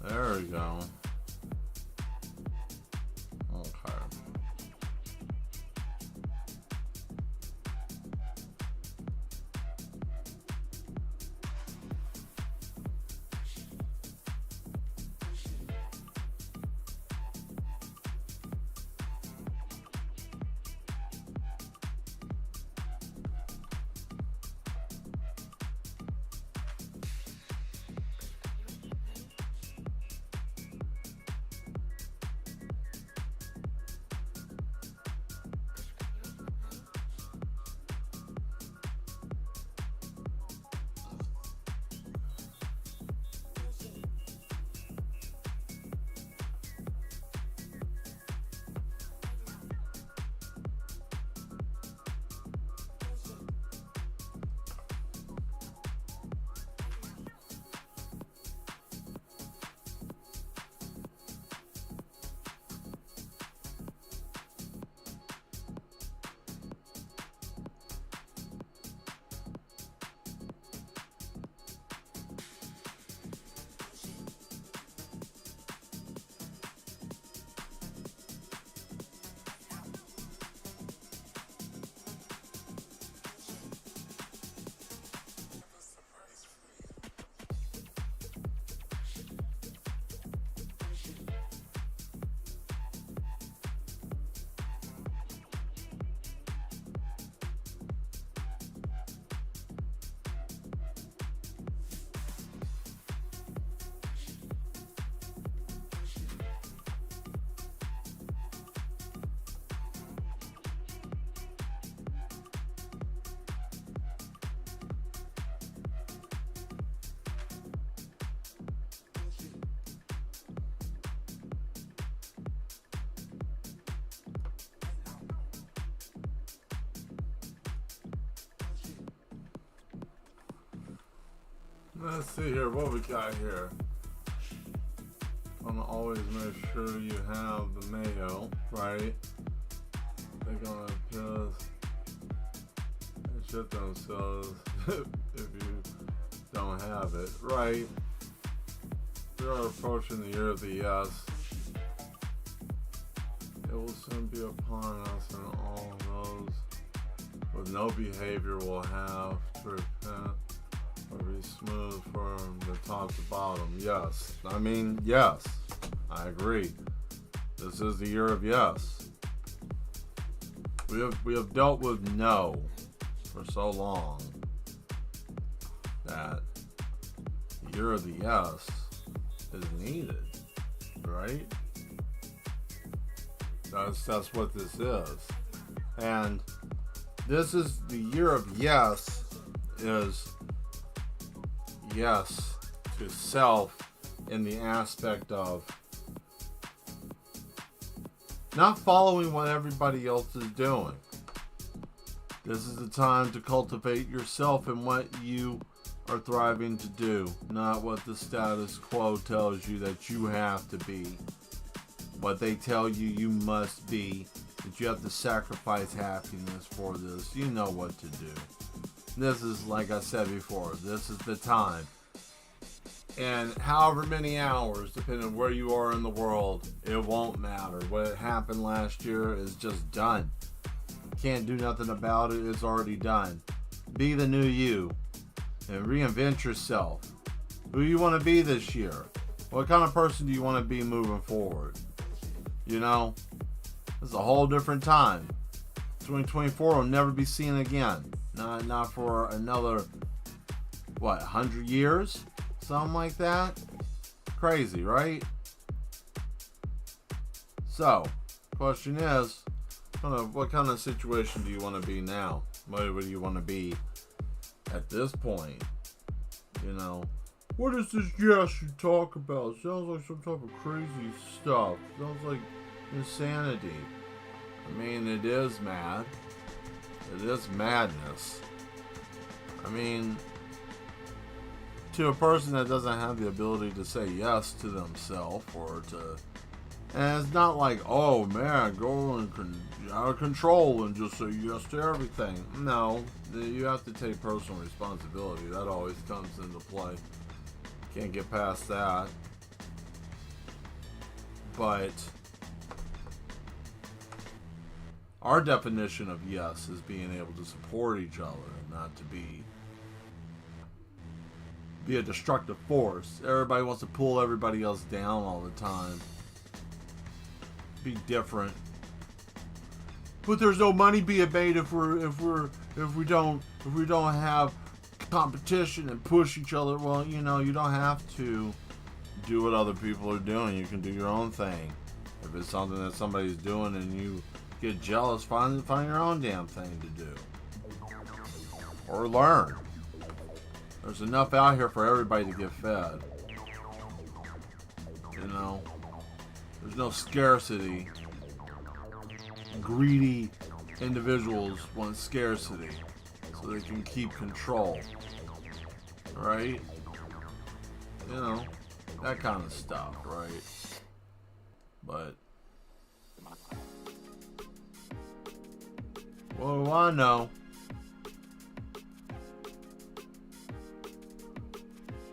There we go. Okay. Let's see here, what we got here. Gonna always make sure you have the mayo, right? They're gonna piss and shit themselves if you don't have it, right? We are approaching the year of the yes. It will soon be upon us, and all those with no behavior will have to repent or be smooth from the top to bottom. Yes. I mean, yes. I agree. This is the year of yes. We have dealt with no for so long that the year of the yes is needed, right? That's what this is. And this is the year of yes, is yes to self in the aspect of not following what everybody else is doing. This is the time to cultivate yourself and what you are thriving to do, not what the status quo tells you that you have to be. What they tell you you must be, that you have to sacrifice happiness for this. You know what to do. This is, like I said before, this is the time. And however many hours, depending on where you are in the world, it won't matter. What happened last year is just done. Can't do nothing about it. It's already done. Be the new you and reinvent yourself. Who you want to be this year? What kind of person do you want to be moving forward? You know, this is a whole different time. 2024 will never be seen again. Not for another, 100 years? Something like that? Crazy, right? So, question is, what kind of situation do you want to be now? What do you want to be at this point? You know, what is this yes you talk about? Sounds like some type of crazy stuff. Sounds like insanity. I mean, it is mad. It is madness. I mean, to a person that doesn't have the ability to say yes to themselves or to, and it's not like, oh man, go and out of control and just say yes to everything. No, you have to take personal responsibility. That always comes into play. Can't get past that. But our definition of yes is being able to support each other and not to be a destructive force. Everybody wants to pull everybody else down all the time. Be different. But there's no money being made if we don't have competition and push each other. Well, you know, you don't have to do what other people are doing. You can do your own thing. If it's something that somebody's doing and you get jealous, find your own damn thing to do. Or learn. There's enough out here for everybody to get fed. You know, there's no scarcity. Greedy individuals want scarcity so they can keep control. Right? You know, that kind of stuff, right? But what do I know?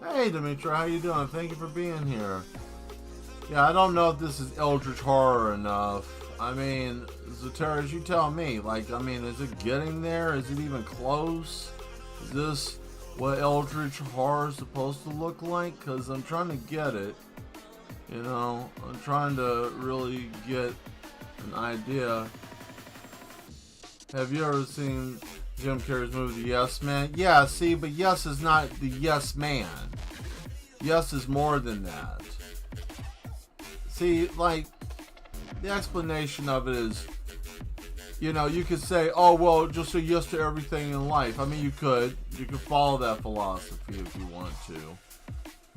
Hey Demetra, how you doing? Thank you for being here. Yeah, I don't know if this is Eldritch Horror enough. I mean, Zotera, you tell me. Like, I mean, is it getting there? Is it even close? Is this what Eldritch Horror is supposed to look like? Because I'm trying to get it. You know, I'm trying to really get an idea. Have you ever seen Jim Carrey's movie Yes Man? Yeah, see, but Yes is not the Yes Man. Yes is more than that. See, like, the explanation of it is, you know, you could say, oh, well, just say yes to everything in life. I mean, you could follow that philosophy if you want to.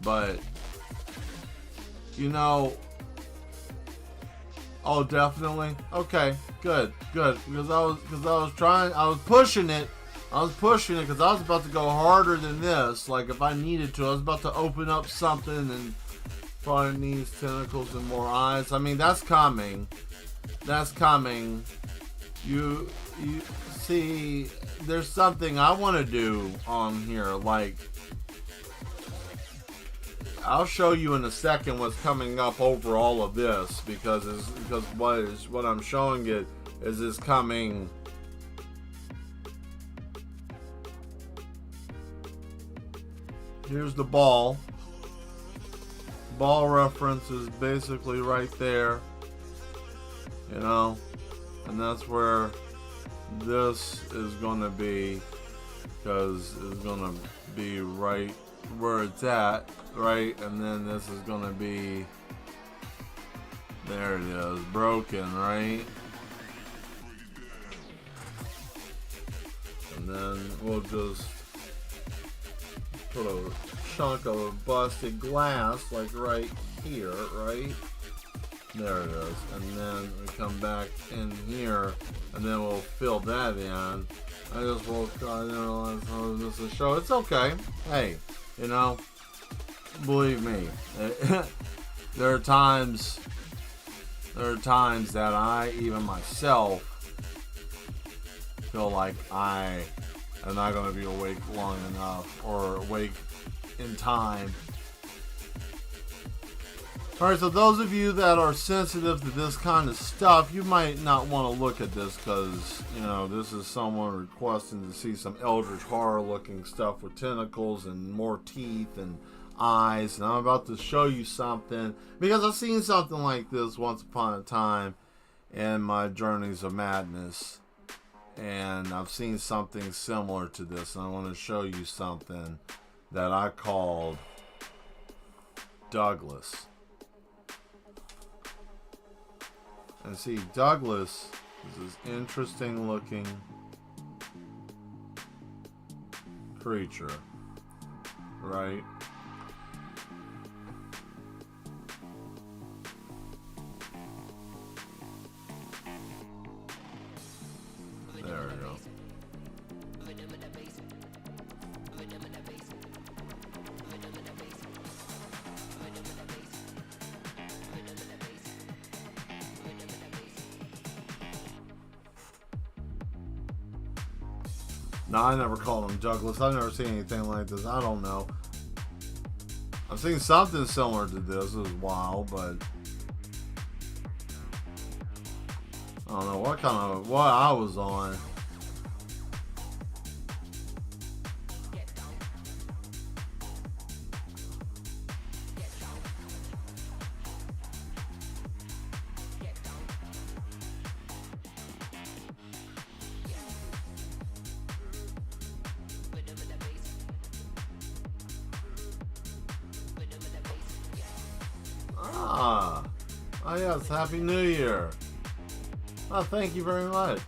But, you know, oh, definitely. Okay, good. Because I was pushing it I was pushing it because I was about to go harder than this. Like if I needed to, I was about to open up something and find these tentacles and more eyes. I mean, that's coming. That's coming. You see, there's something I want to do on here. Like, I'll show you in a second what's coming up over all of this because what I'm showing it is coming. Here's the ball. Ball reference is basically right there, you know, and that's where this is going to be, because it's going to be right where it's at, right, and then this is going to be, there it is, broken, right, and then we'll just put a chunk of busted glass like right here, right? There it is. And then we come back in here and then we'll fill that in. I just will, I didn't realize how this is show. It's okay. Hey, you know, believe me, there are times that I, even myself, feel like I am not going to be awake long enough or awake in time. Alright, so those of you that are sensitive to this kind of stuff, you might not want to look at this because, you know, this is someone requesting to see some Eldritch Horror looking stuff with tentacles and more teeth and eyes. And I'm about to show you something because I've seen something like this once upon a time in my Journeys of Madness. And I've seen something similar to this, and I want to show you something that I called Douglas. And see, Douglas is this interesting looking creature, right? There we go. No, I never called him Douglas. I've never seen anything like this. I don't know. I've seen something similar to this. It was wild, but I don't know what I was on. Oh yes, Happy New Year. Oh, thank you very much.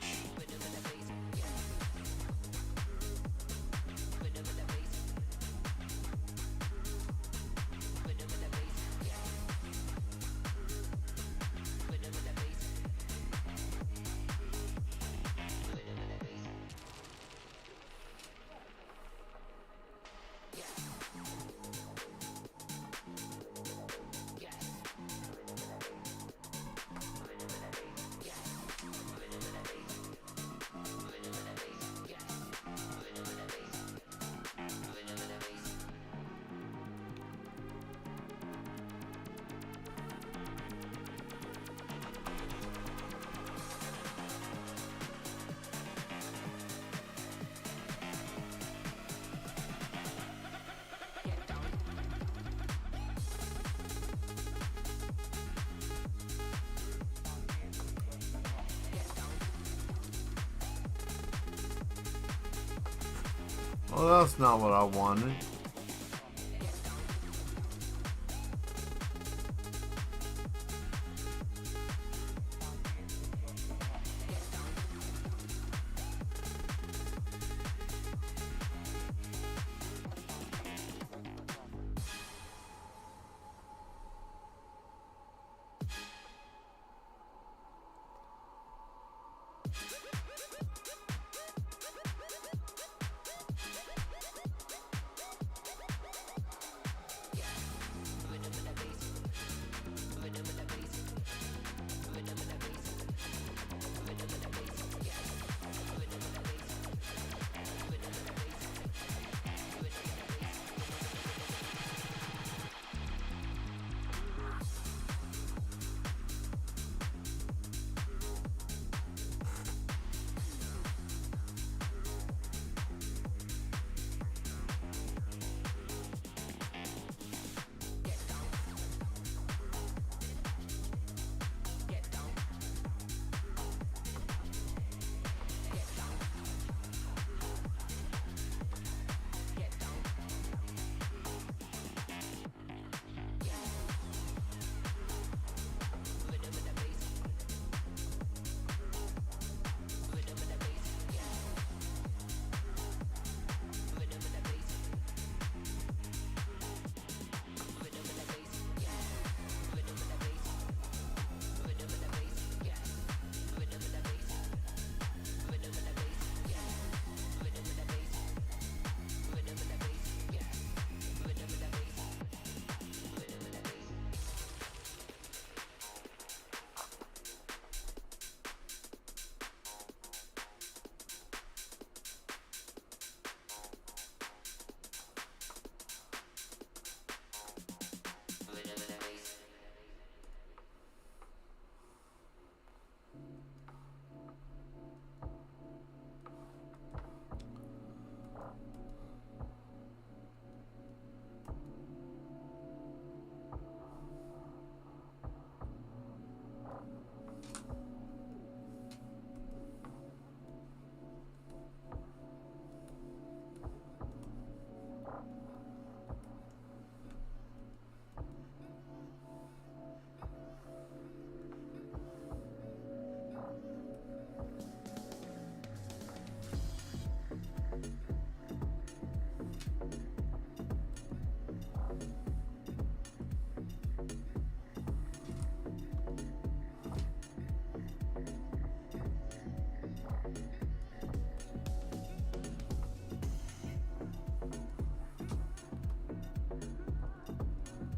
Well, that's not what I wanted.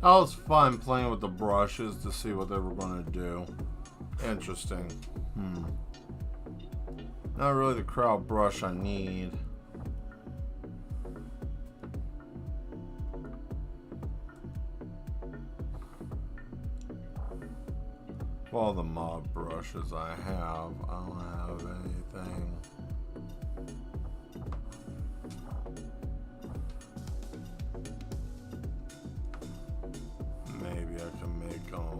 That was fun playing with the brushes to see what they were going to do. Interesting. Not really the crowd brush I need. All the mob brushes I have, I don't have anything. Maybe I can make them.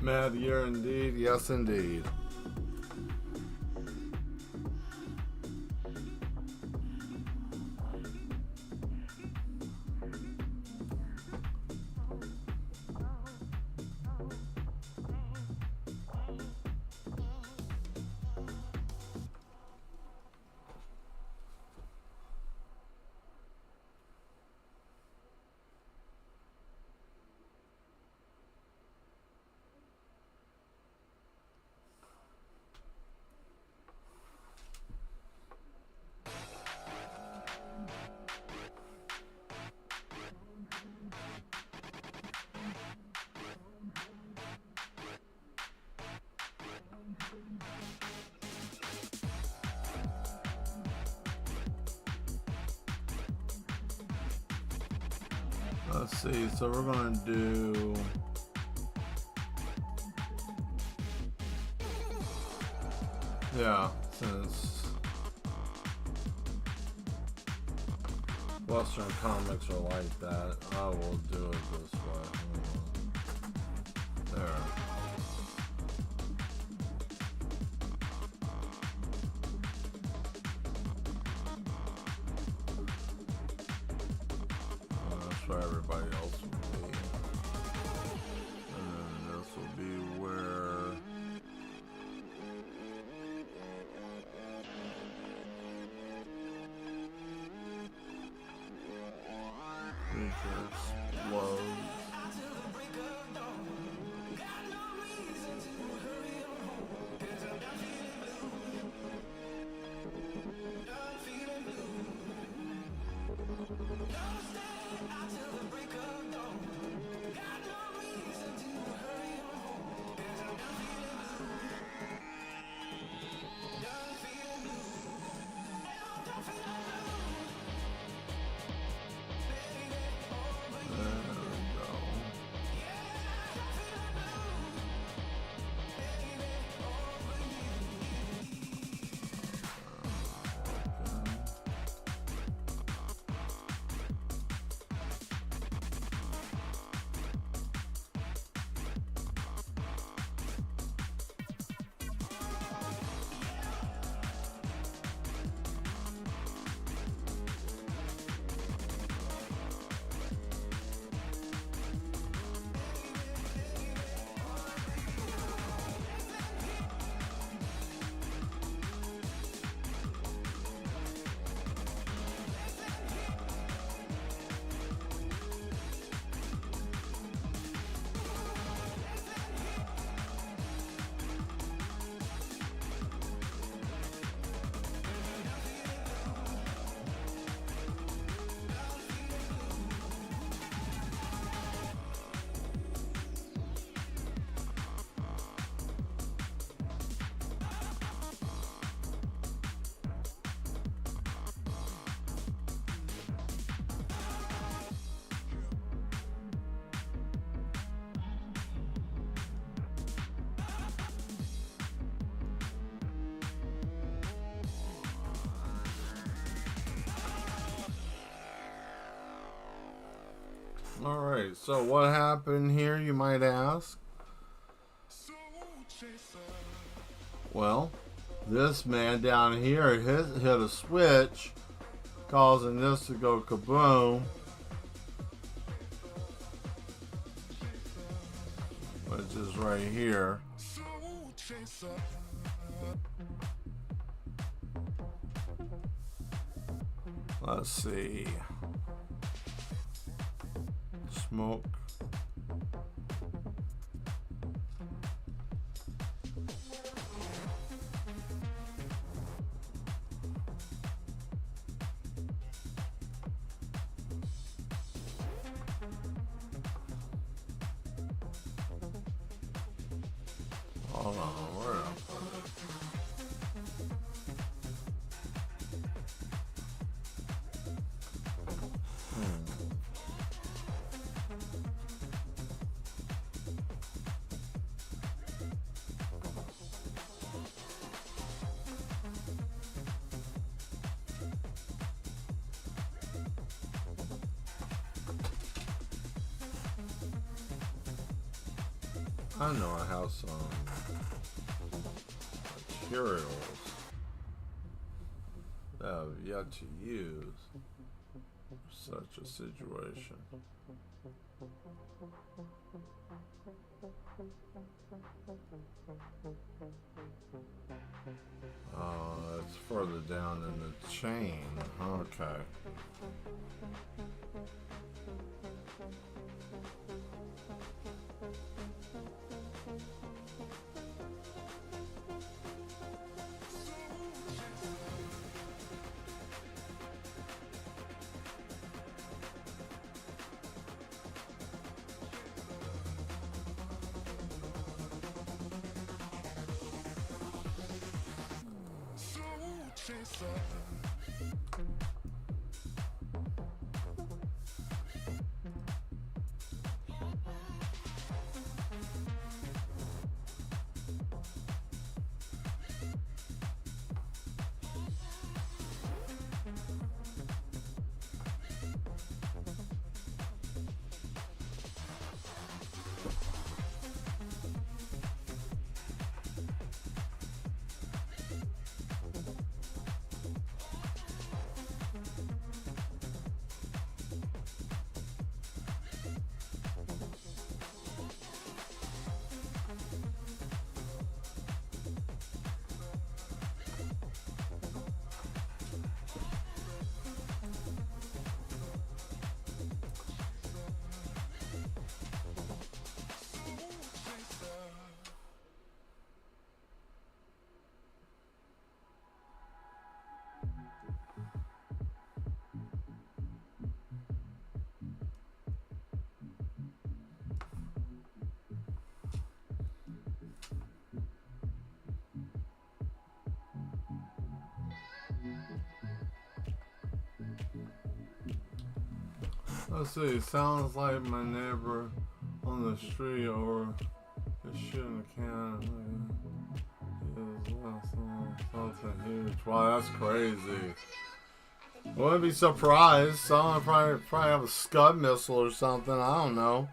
Mad year indeed, yes indeed. Let's see, so we're gonna do since Western comics are like that, I will do it this way. There. That's where everybody else will be. And then this will be where creature explodes. Alright, so what happened here, you might ask? Well, this man down here hit a switch, causing this to go kaboom. Which is right here. Let's see. Smoke. Hold on, where am I know I have some materials that I've yet to use for such a situation. It's further down in the chain. Okay. Let's see. Sounds like my neighbor on the street or the shit in the can. Something huge. Wow, that's crazy. Wouldn't be surprised. Someone probably have a Scud missile or something. I don't know.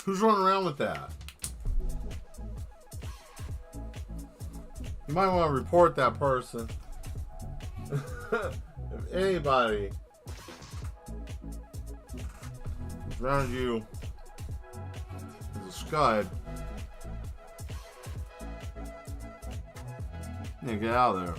Who's running around with that? You might want to report that person. If anybody around you is a Scud, you need to get out of there.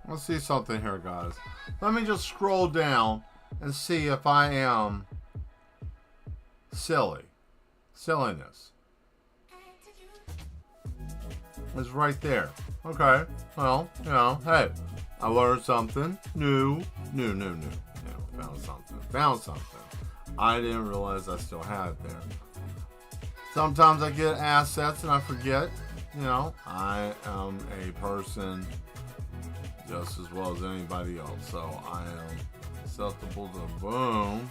Let's see something here, guys. Let me just scroll down and see if I am silly. Silliness. It's right there. Okay. Well, you know, hey, I learned something new. Found something. I didn't realize I still had it there. Sometimes I get assets and I forget. You know, I am a person just as well as anybody else, so I am susceptible to boom.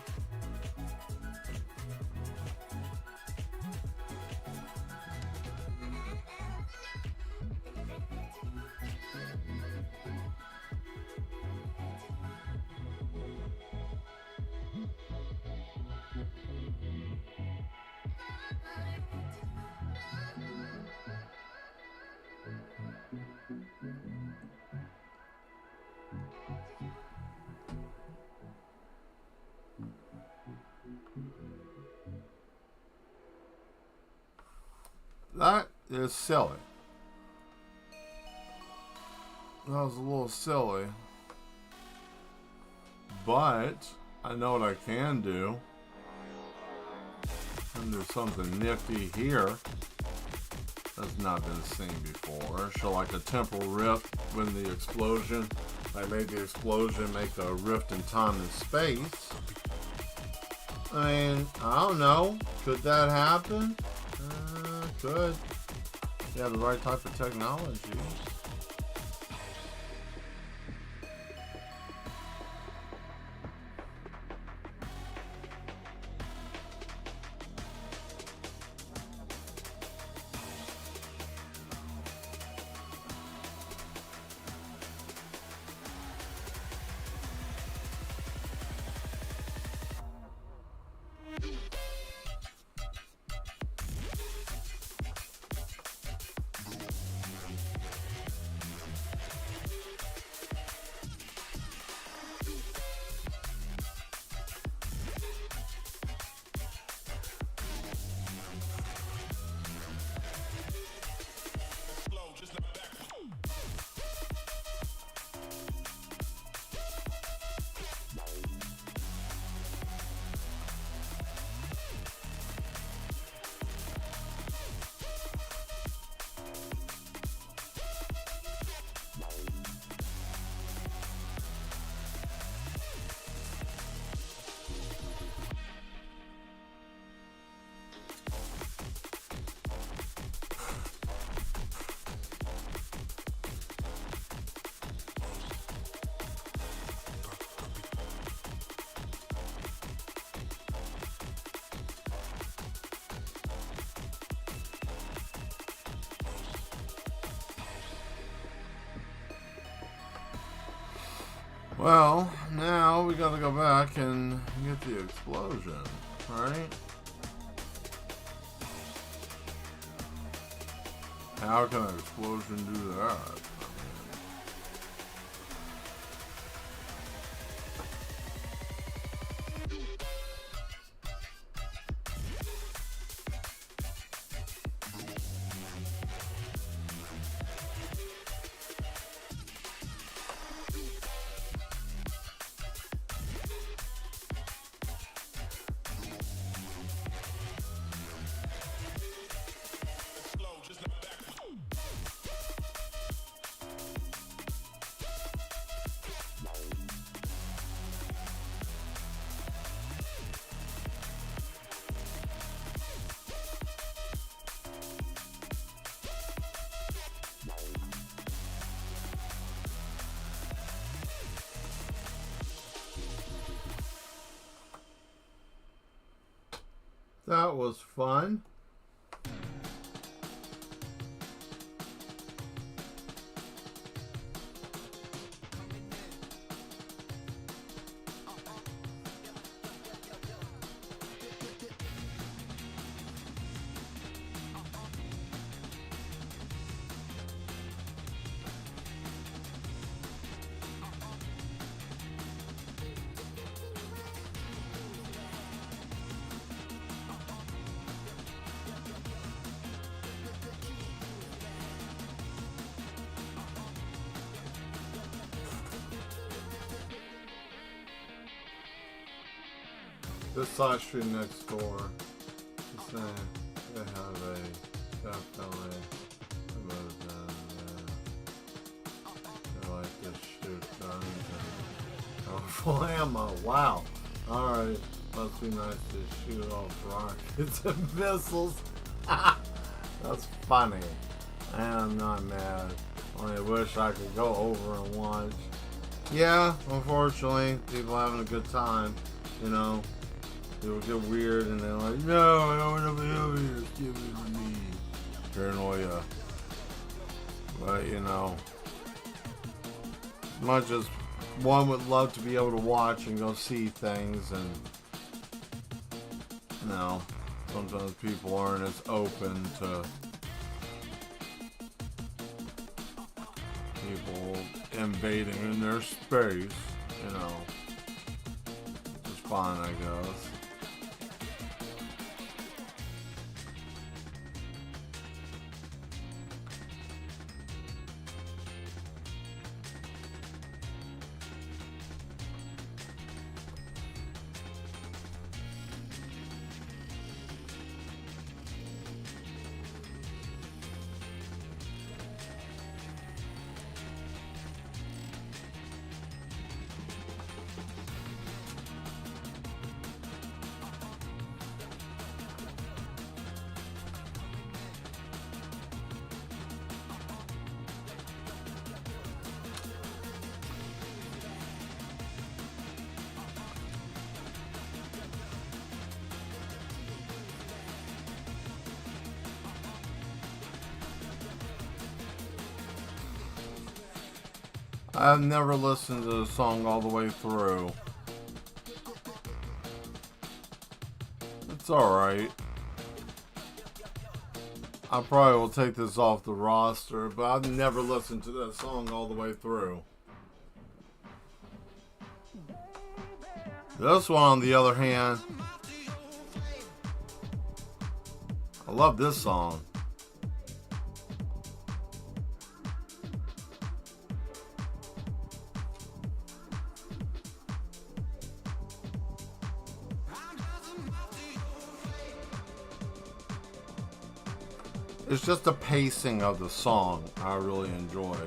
That is silly. That was a little silly. But I know what I can do. And there's something nifty here that's not been seen before. Show like a temporal rift when the explosion. I made the explosion make a rift in time and space. I mean, I don't know. Could that happen? Could. You have the right type of technology. Well, now we gotta go back and get the explosion, right? How can an explosion do that? That was fun. This side street next door, they have a definitely they like to shoot guns and powerful ammo. Wow. Alright. Must be nice to shoot off rockets and missiles. That's funny. I'm not mad. Only wish I could go over and watch. Yeah, unfortunately, people having a good time, you know. People get weird and they're like, no, I don't want to be over here. Give it to me. Paranoia. But, you know, as much as one would love to be able to watch and go see things, and, you know, sometimes people aren't as open to people invading in their space, you know. It's fine, I guess. I've never listened to the song all the way through. It's alright. I probably will take this off the roster, but I've never listened to that song all the way through. This one, on the other hand, I love this song. It's just the pacing of the song I really enjoy.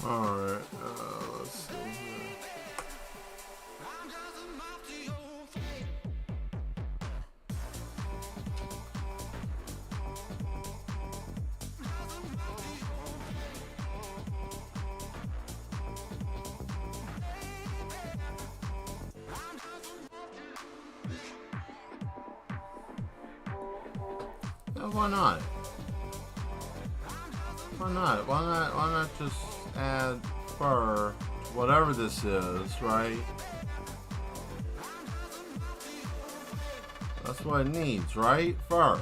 Alright, let's see here. Yeah, why not? Why not? Why not just add fur to whatever this is, right? That's what it needs, right? Fur.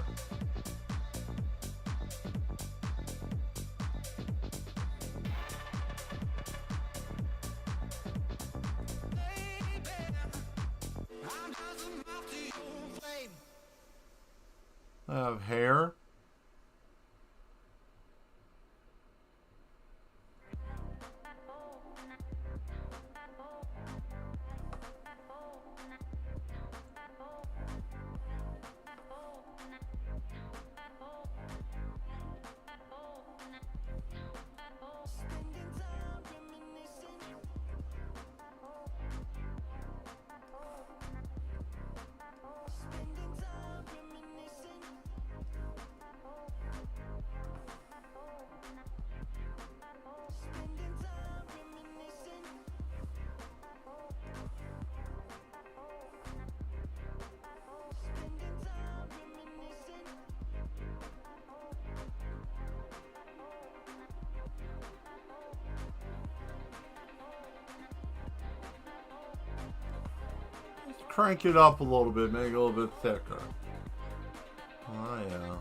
I have hair. Crank it up a little bit, make it a little bit thicker. Oh yeah.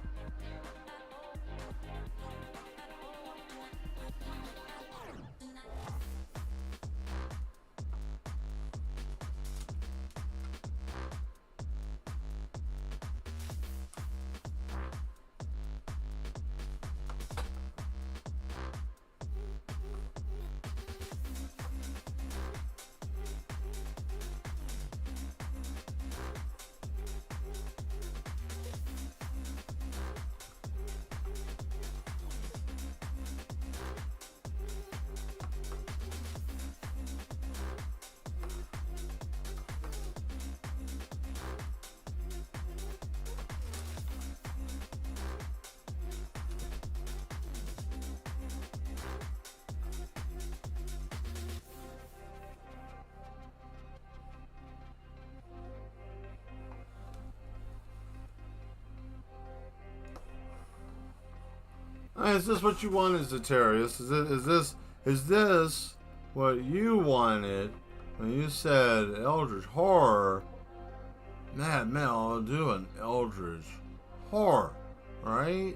Hey, is this what you wanted, Zetarius? Is this what you wanted when you said Eldritch Horror? Mad Mel, I'll do an Eldritch Horror, right?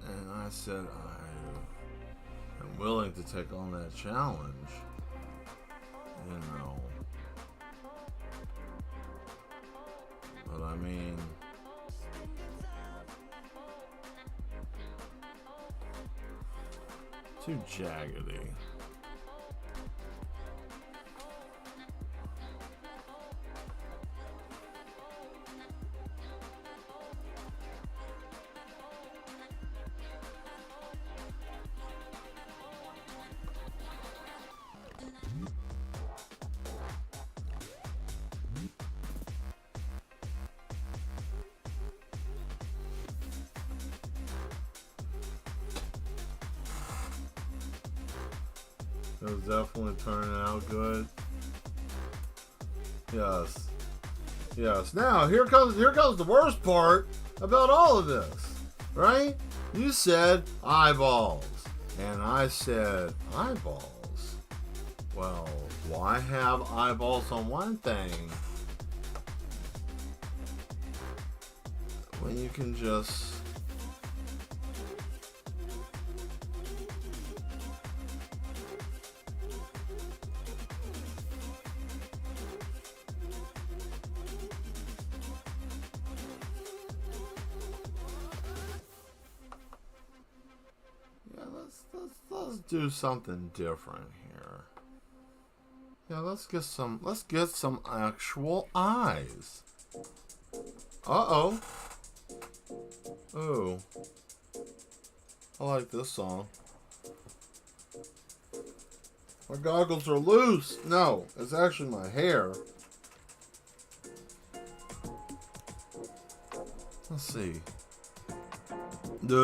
And I said I am willing to take on that challenge. You know. But I mean, too jaggedy. It was definitely turning out good. Yes. Yes. Now here comes the worst part about all of this. Right? You said eyeballs. And I said eyeballs. Well, why have eyeballs on one thing when you can just let's do something different here. Yeah, let's get some actual eyes. Uh-oh. Ooh. I like this song. My goggles are loose. No, it's actually my hair. Let's see. What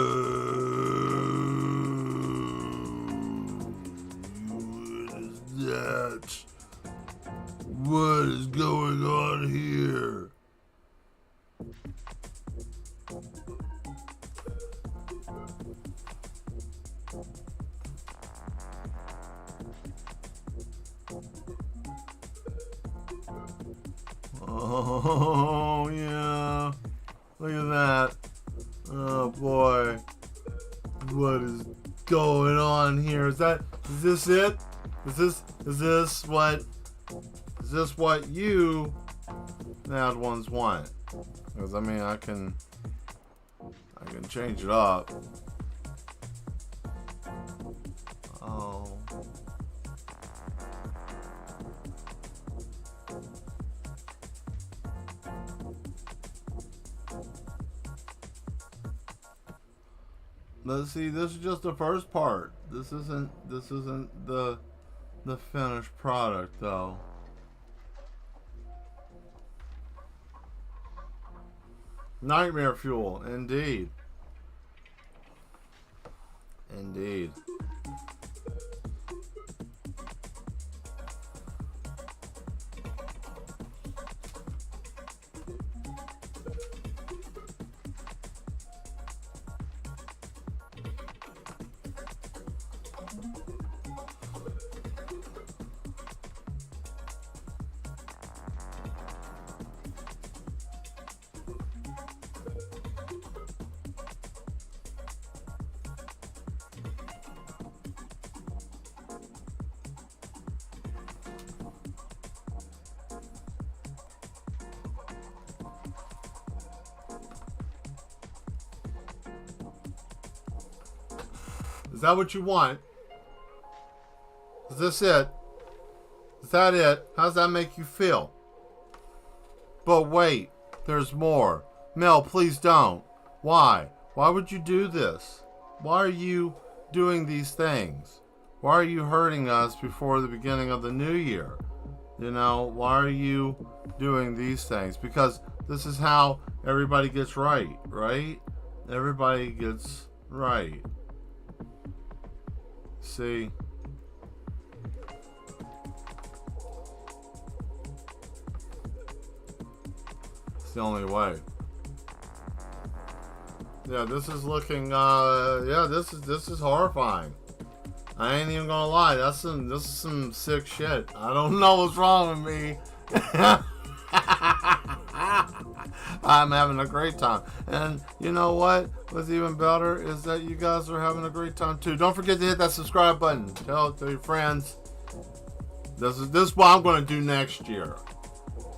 is that? What is going on here? Oh, yeah. Look at that. Oh, boy. What is going on here? Is this it? Is this what you bad ones want? Because, I mean, I can change it up. Oh. Let's see, this is just the first part. This isn't the finished product though. Nightmare fuel, indeed. Indeed. Is that what you want? Is this it? Is that it? How does that make you feel? But wait, there's more. Mel, please don't. Why? Why would you do this? Why are you doing these things? Why are you hurting us before the beginning of the new year? You know, why are you doing these things? Because this is how everybody gets right? Everybody gets right. See? It's the only way. Yeah, this is looking this is horrifying. I ain't even gonna lie, this is some sick shit. I don't know what's wrong with me. I'm having a great time. And you know what? What's even better is that you guys are having a great time too. Don't forget to hit that subscribe button. Tell your friends. This is what I'm going to do next year.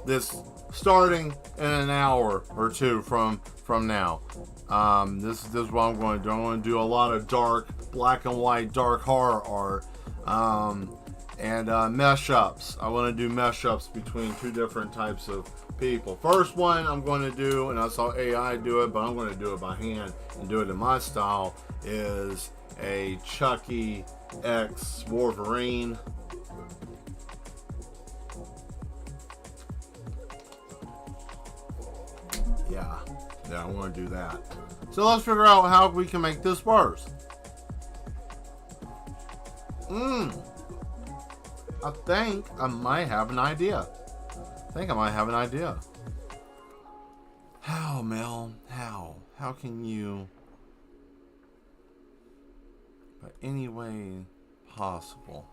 This starting in an hour or two from now. This is what I'm going to do. I'm going to do a lot of dark, black and white, dark horror art. And mesh ups. I want to do mesh ups between two different types of people. First one I'm going to do, and I saw AI do it, but I'm going to do it by hand and do it in my style, is a Chucky X Wolverine. Yeah, I want to do that. So let's figure out how we can make this worse. I think I might have an idea. How, Mel? How? How can you, by any way possible,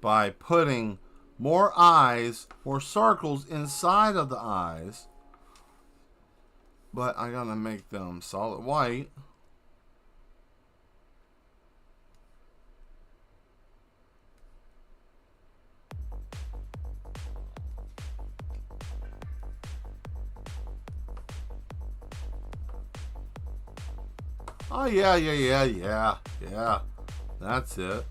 by putting more eyes or circles inside of the eyes, but I gotta make them solid white. Oh, yeah. That's it.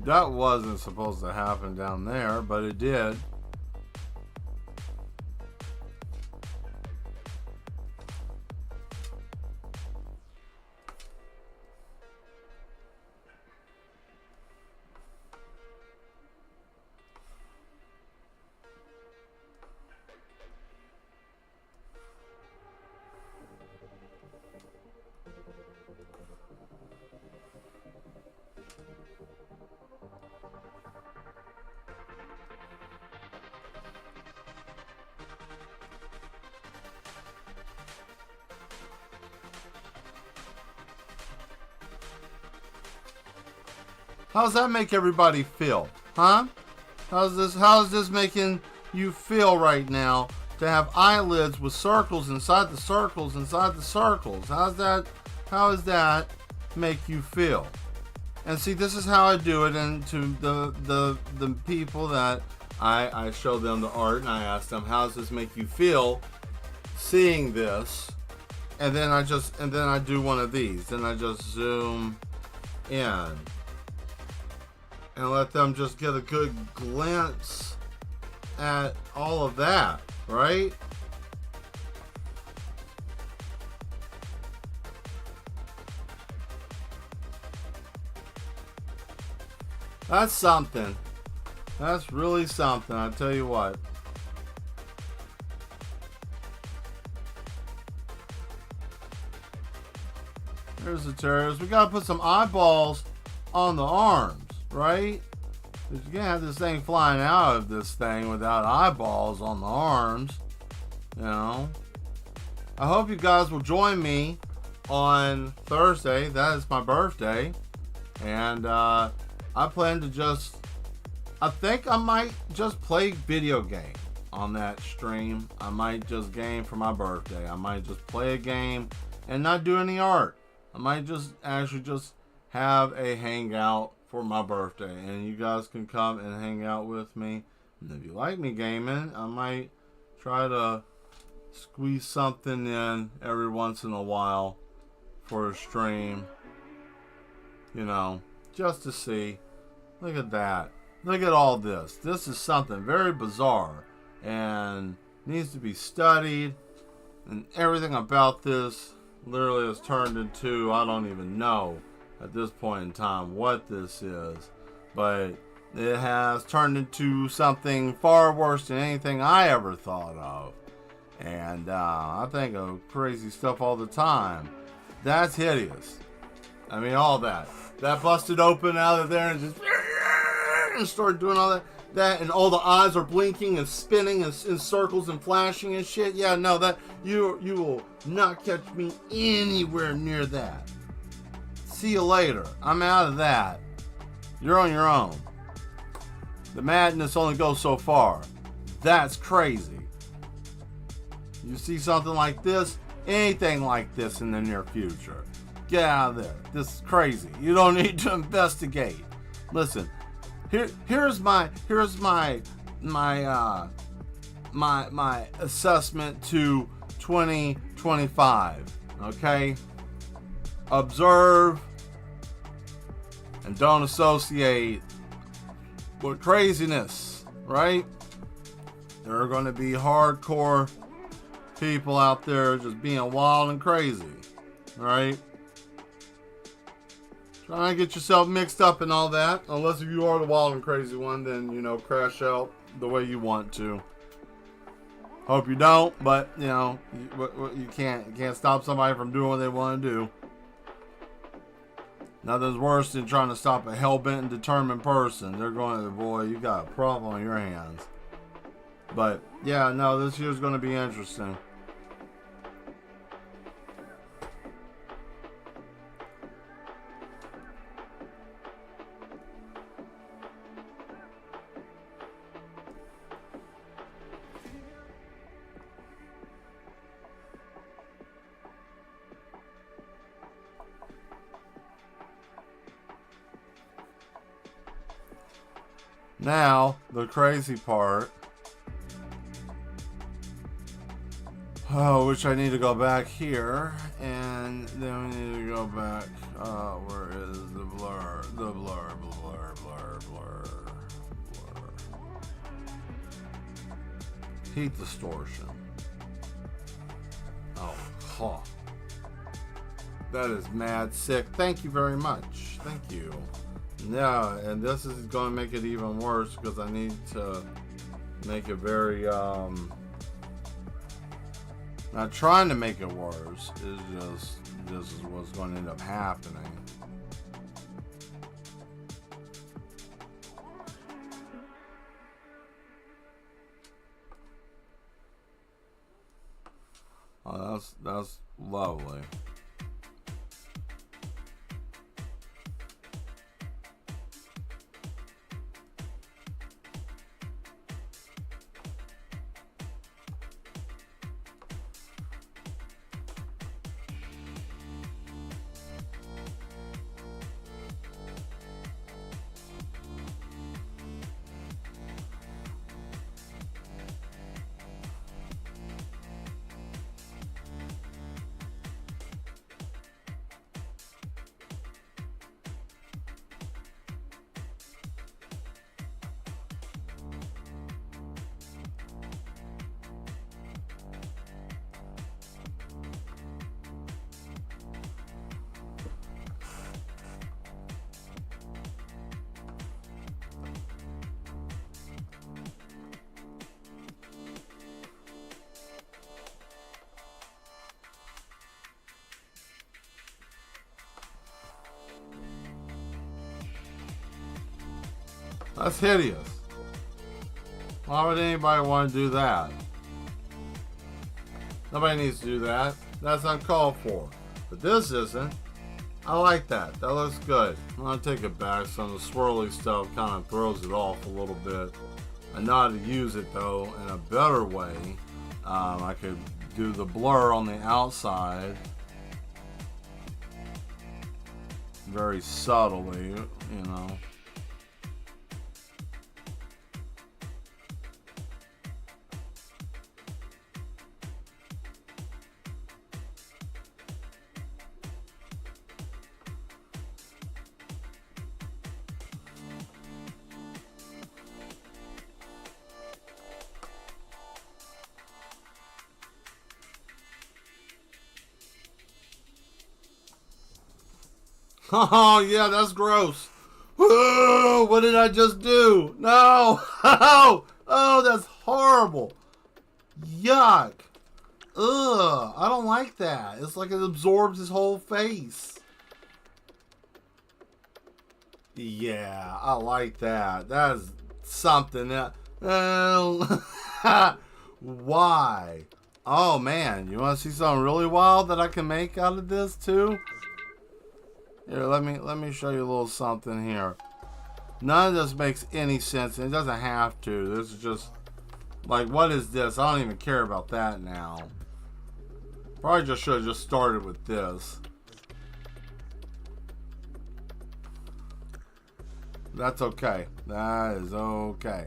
That wasn't supposed to happen down there, but it did. How does that make everybody feel? Huh? How's this making you feel right now to have eyelids with circles inside the circles inside the circles? How does that make you feel? And see, this is how I do it, and to the people that I show them the art and I ask them, how does this make you feel seeing this? And then I do one of these. Then I just zoom in and let them just get a good glance at all of that, right? That's something. That's really something, I tell you what. Here's the terriers. We gotta put some eyeballs on the arms, right? Because you can't have this thing flying out of this thing without eyeballs on the arms. You know? I hope you guys will join me on Thursday. That is my birthday. And I plan to I think I might just play video game on that stream. I might just game for my birthday. I might just play a game and not do any art. I might just actually just have a hangout for my birthday, and you guys can come and hang out with me. And if you like me gaming, I might try to squeeze something in every once in a while for a stream, you know, just to see. Look at that. Look at all this. This is something very bizarre and needs to be studied, and everything about this literally has turned into, I don't even know at this point in time what this is, but it has turned into something far worse than anything I ever thought of. And I think of crazy stuff all the time. That's hideous. I mean, all that busted open out of there and just and started doing all that, and all the eyes are blinking and spinning in circles and flashing and shit. Yeah, no, that you will not catch me anywhere near that. See you later. I'm out of that. You're on your own. The madness only goes so far. That's crazy. You see something like this, anything like this in the near future, get out of there. This is crazy. You don't need to investigate. Listen, here's my assessment to 2025. Okay? Observe and don't associate with craziness, right? There are going to be hardcore people out there just being wild and crazy, right? Try not to get yourself mixed up in all that. Unless if you are the wild and crazy one, then, you know, crash out the way you want to. Hope you don't, but, you know, you can't stop somebody from doing what they want to do. Nothing's worse than trying to stop a hell-bent and determined person. They're going, boy, you got a problem on your hands. But, yeah, no, this year's going to be interesting. Now, the crazy part. Oh, which I need to go back here. And then we need to go back. Where is the blur? The blur. blur. Heat distortion. Oh, huh. That is mad sick. Thank you very much. Thank you. Yeah, and this is going to make it even worse because I need to make it very, not trying to make it worse. It's just, this is what's going to end up happening. Oh, that's lovely. That's hideous. Why would anybody want to do that? Nobody needs to do that. That's uncalled for. But this isn't. I like that. That looks good. I'm going to take it back. Some of the swirly stuff kind of throws it off a little bit. I know how to use it though in a better way. I could do the blur on the outside very subtly, you know. Oh, yeah, that's gross. Whoa, what did I just do? No. Oh, that's horrible. Yuck. Ugh, I don't like that. It's like it absorbs his whole face. Yeah, I like that. That is something that... why? Oh, man, you want to see something really wild that I can make out of this, too? Here, let me show you a little something here. None of this makes any sense, and it doesn't have to. This is just like, what is this? I don't even care about that now. Probably just should have just started with this. That's okay. That is okay.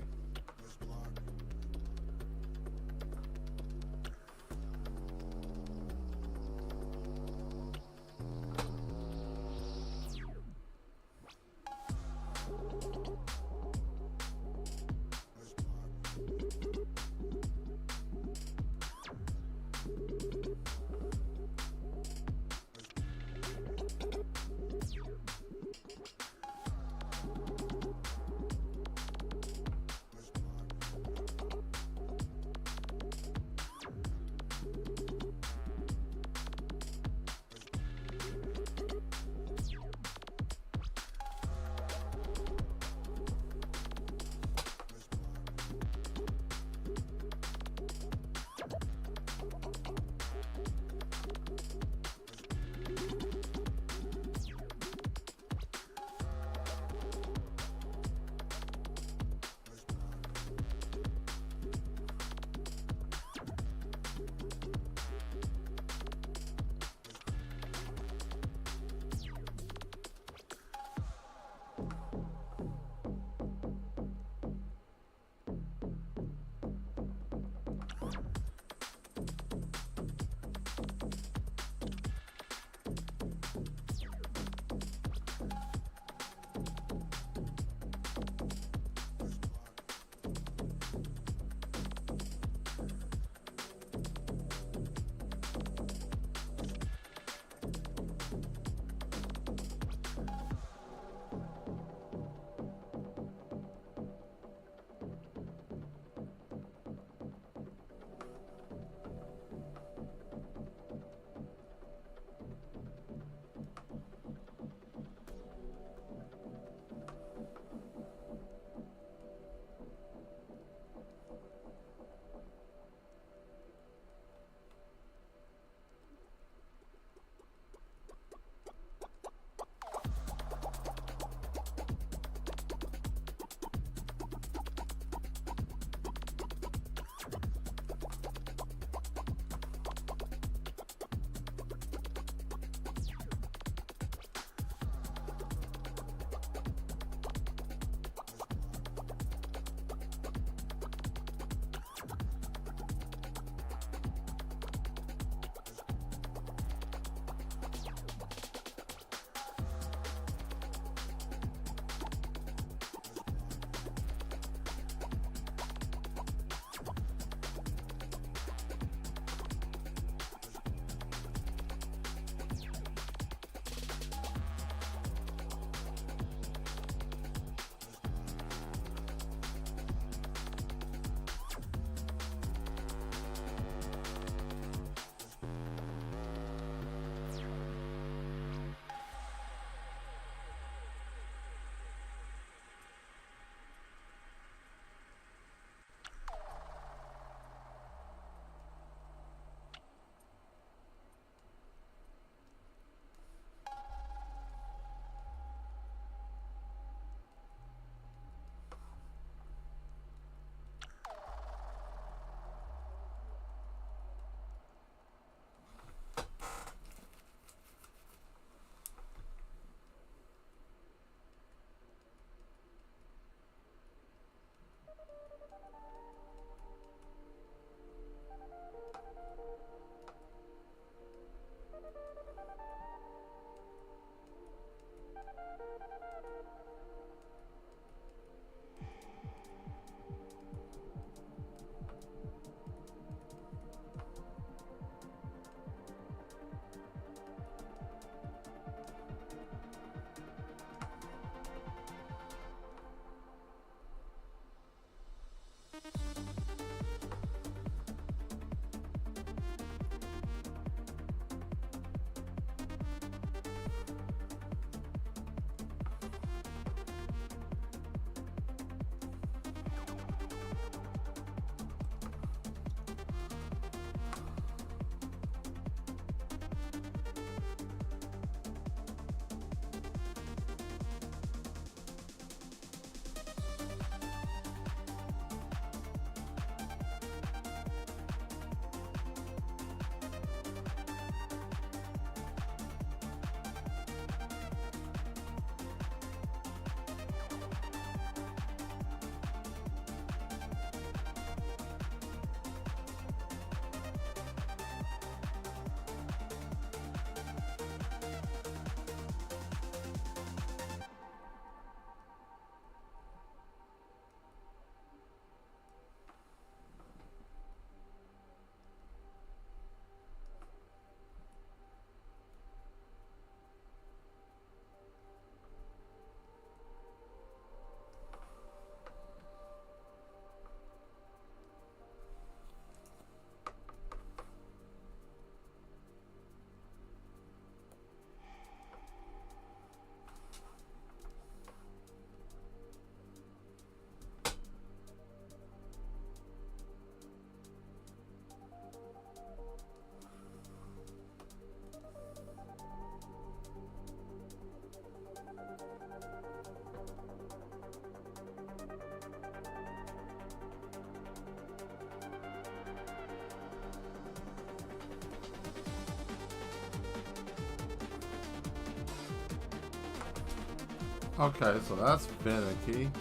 Okay, so that's finicky.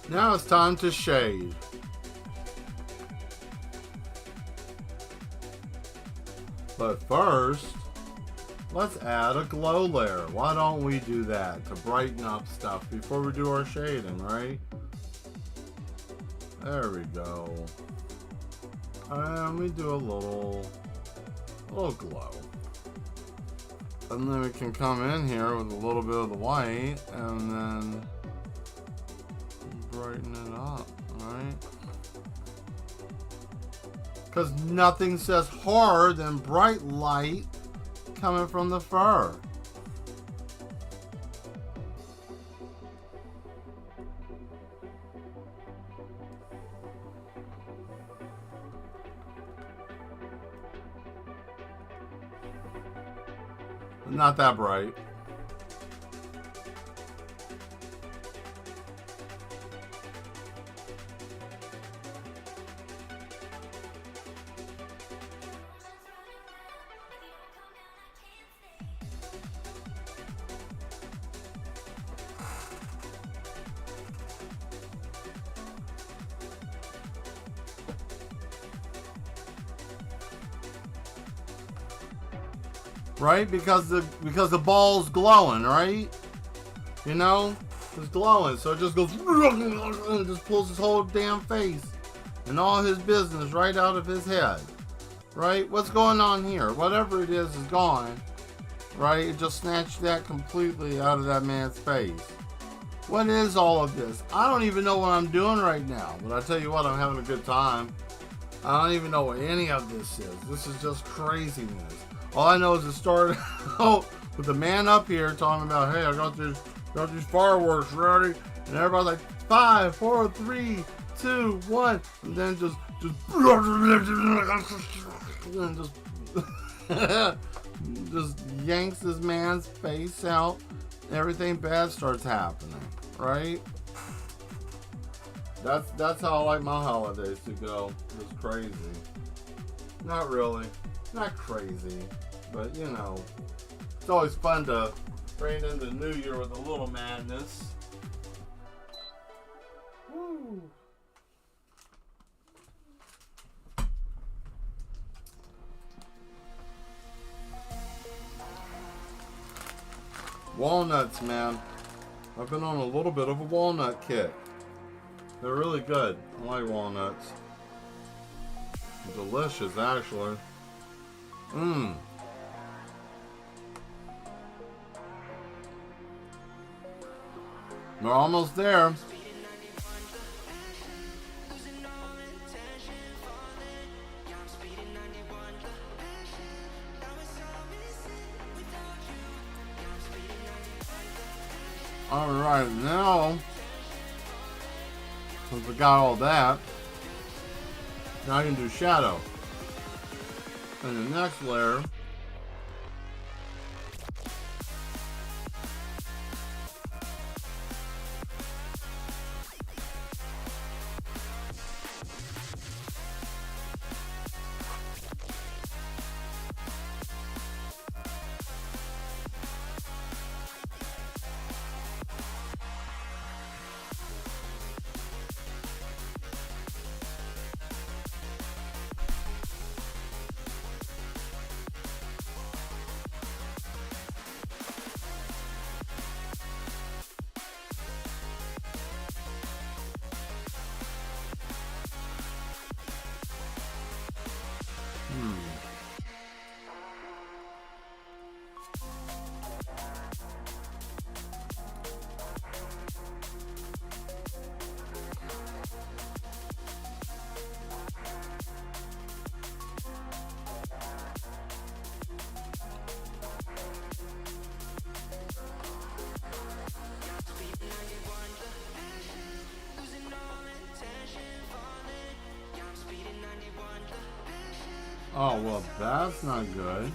Now it's time to shade. But first, let's add a glow layer. Why don't we do that to brighten up stuff before we do our shading, right? There we go. And we do a little glow. And then we can come in here with a little bit of the white and then brighten it up, right? Because nothing says horror than bright light coming from the fur. Not that bright. Right? Because the ball's glowing, right? You know? It's glowing, so it just goes and just pulls his whole damn face and all his business right out of his head. Right? What's going on here? Whatever it is gone. Right? It just snatched that completely out of that man's face. What is all of this? I don't even know what I'm doing right now, but I tell you what, I'm having a good time. I don't even know what any of this is. This is just craziness. All I know is it started out with the man up here talking about, hey, I got these fireworks ready, and everybody's like, 5, 4, 3, 2, 1, and then just just yanks this man's face out. Everything bad starts happening, right? That's how I like my holidays to go. Just crazy. Not really. Not crazy. But you know, it's always fun to bring in the new year with a little madness. Woo. Walnuts, man. I've been on a little bit of a walnut kick. They're really good. I like walnuts. Delicious, actually. Mmm. We're almost there. Alright, now, since we got all that, now I can do shadow. And the next layer, oh, well, that's not good.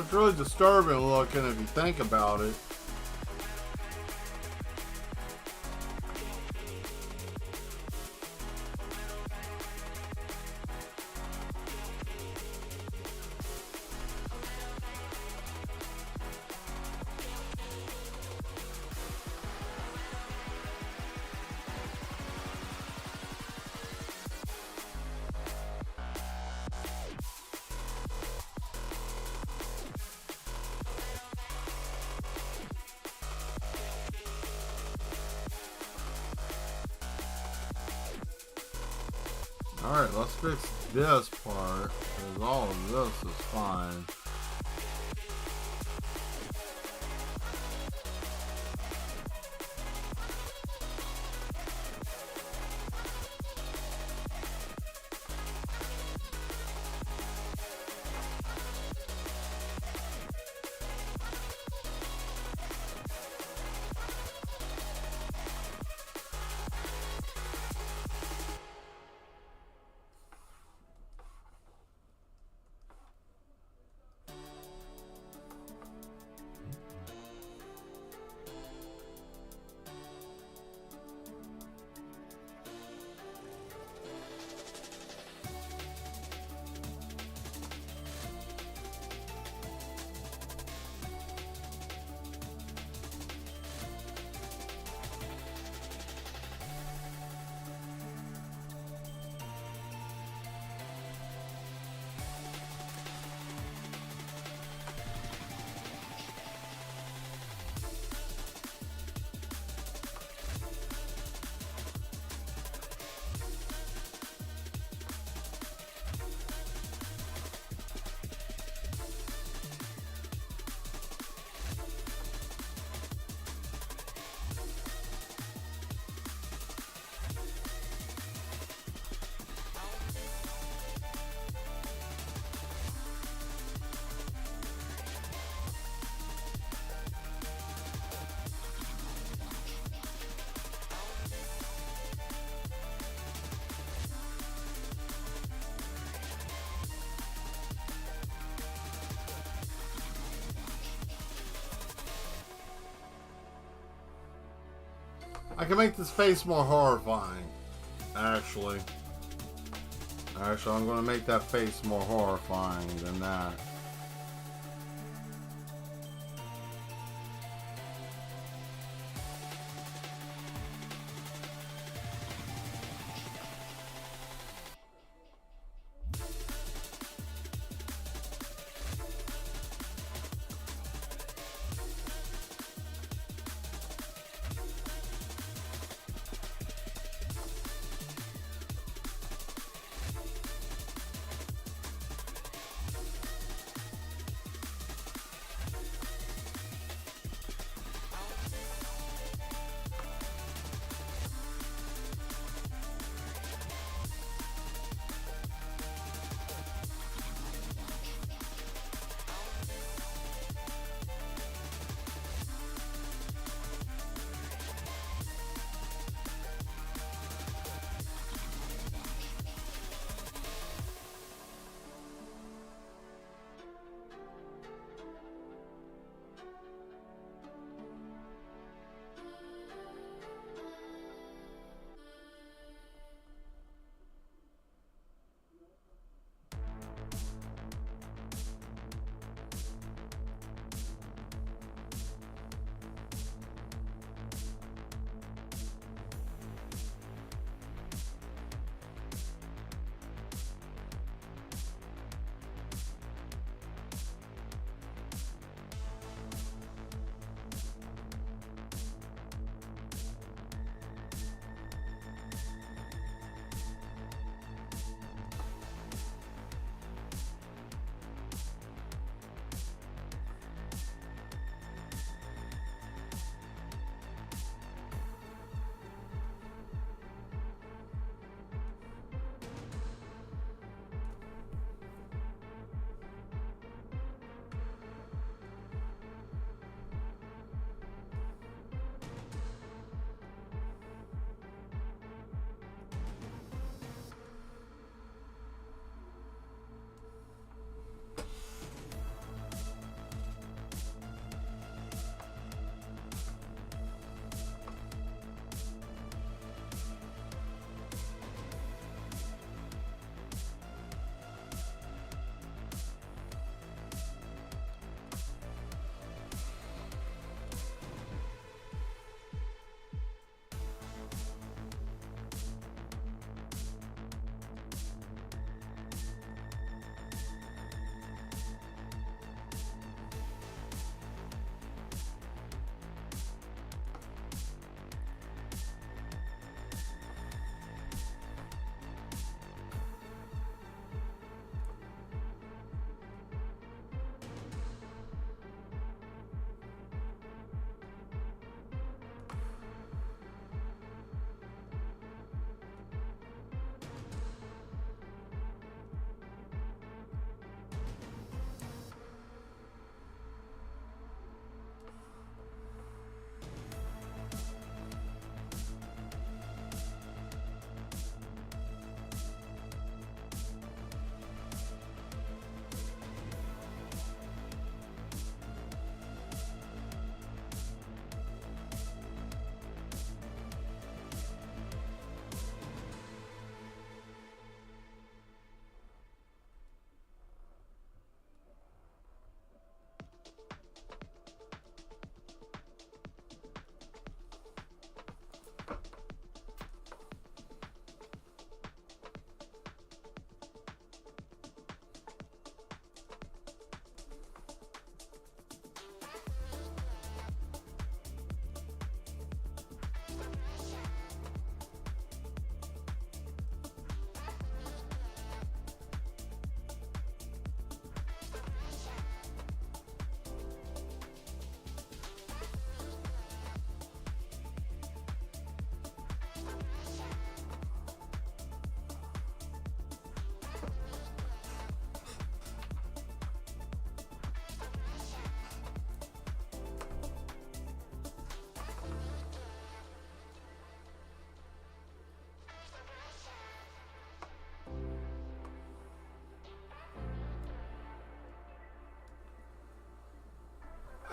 It's really disturbing looking if you think about it. Alright, let's fix this part, because all of this is fine. I can make this face more horrifying. Actually, I'm going to make that face more horrifying than that.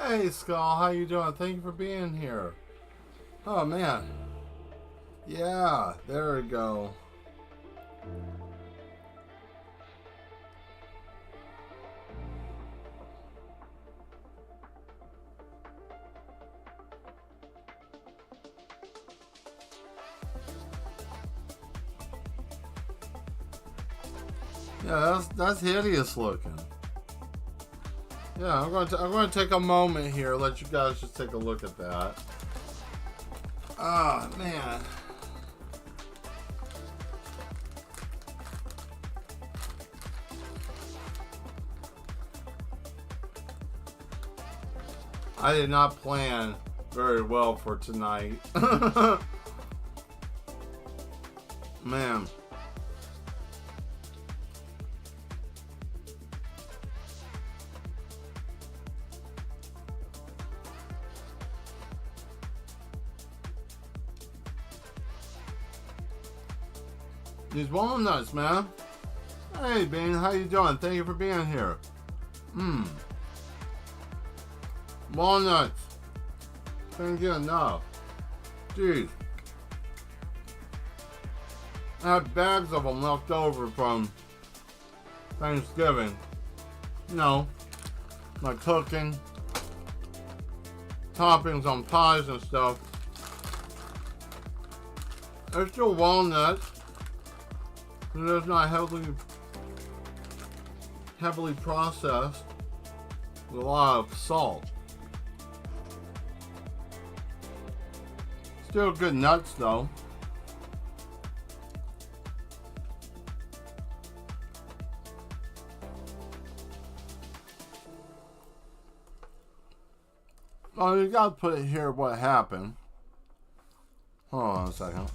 Hey, Skull, how you doing? Thank you for being here. Oh, man. Yeah, there we go. Yeah, that's hideous looking. Yeah, I'm going to take a moment here, let you guys just take a look at that. Oh, man. I did not plan very well for tonight. Man. These walnuts, man. Hey, Bean, how you doing? Thank you for being here. Walnuts. Can't get enough. Jeez. I had bags of them left over from Thanksgiving. You know, like cooking, toppings on pies and stuff. They're still walnuts. It's not heavily processed with a lot of salt. Still good nuts though. Oh, you gotta put it here what happened. Hold on a second.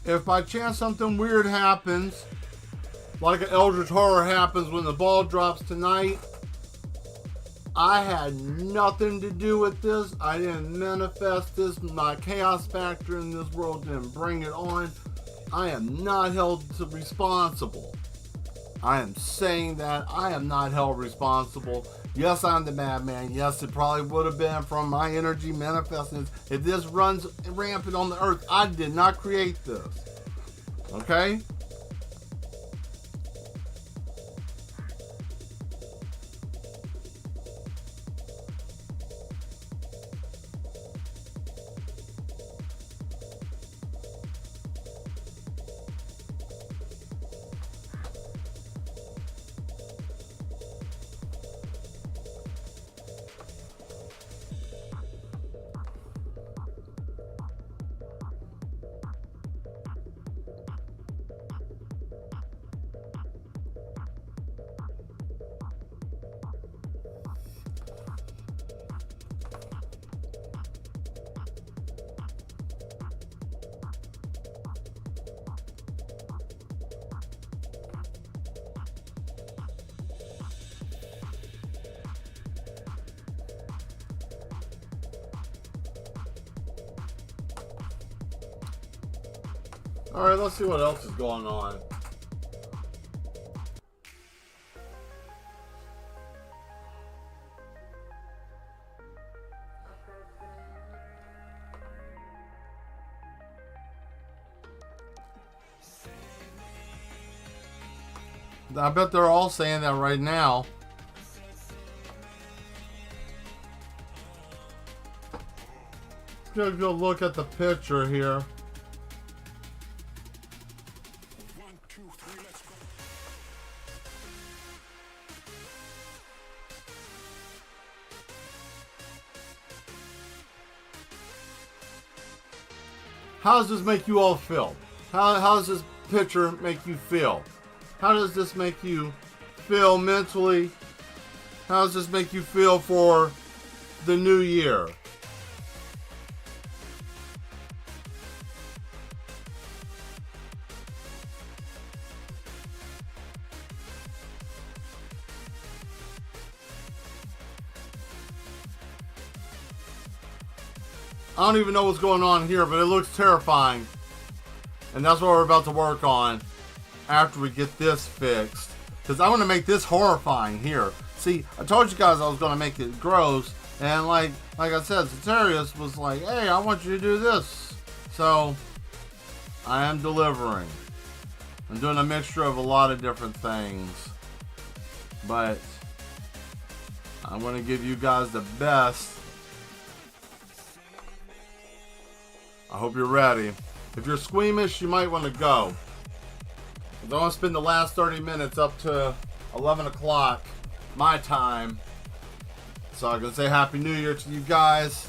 If by chance something weird happens, like an Eldritch Horror happens when the ball drops tonight, I had nothing to do with this. I didn't manifest this. My chaos factor in this world didn't bring it on. I am not held responsible. I am saying that I am not held responsible. Yes, I'm the madman. Yes, it probably would have been from my energy manifesting. If this runs rampant on the earth, I did not create this. Okay? Alright, let's see what else is going on. I bet they're all saying that right now. Let's go look at the picture here. How does this make you all feel? How does this picture make you feel? How does this make you feel mentally? How does this make you feel for the new year? I don't even know what's going on here, but it looks terrifying. And that's what we're about to work on after we get this fixed. Because I want to make this horrifying here. See, I told you guys I was going to make it gross. And like I said, Ceterius was like, hey, I want you to do this. So, I am delivering. I'm doing a mixture of a lot of different things. But, I'm going to give you guys the best. I hope you're ready. If you're squeamish, you might want to go. I don't want to spend the last 30 minutes up to 11 o'clock my time. So I'm going to say Happy New Year to you guys.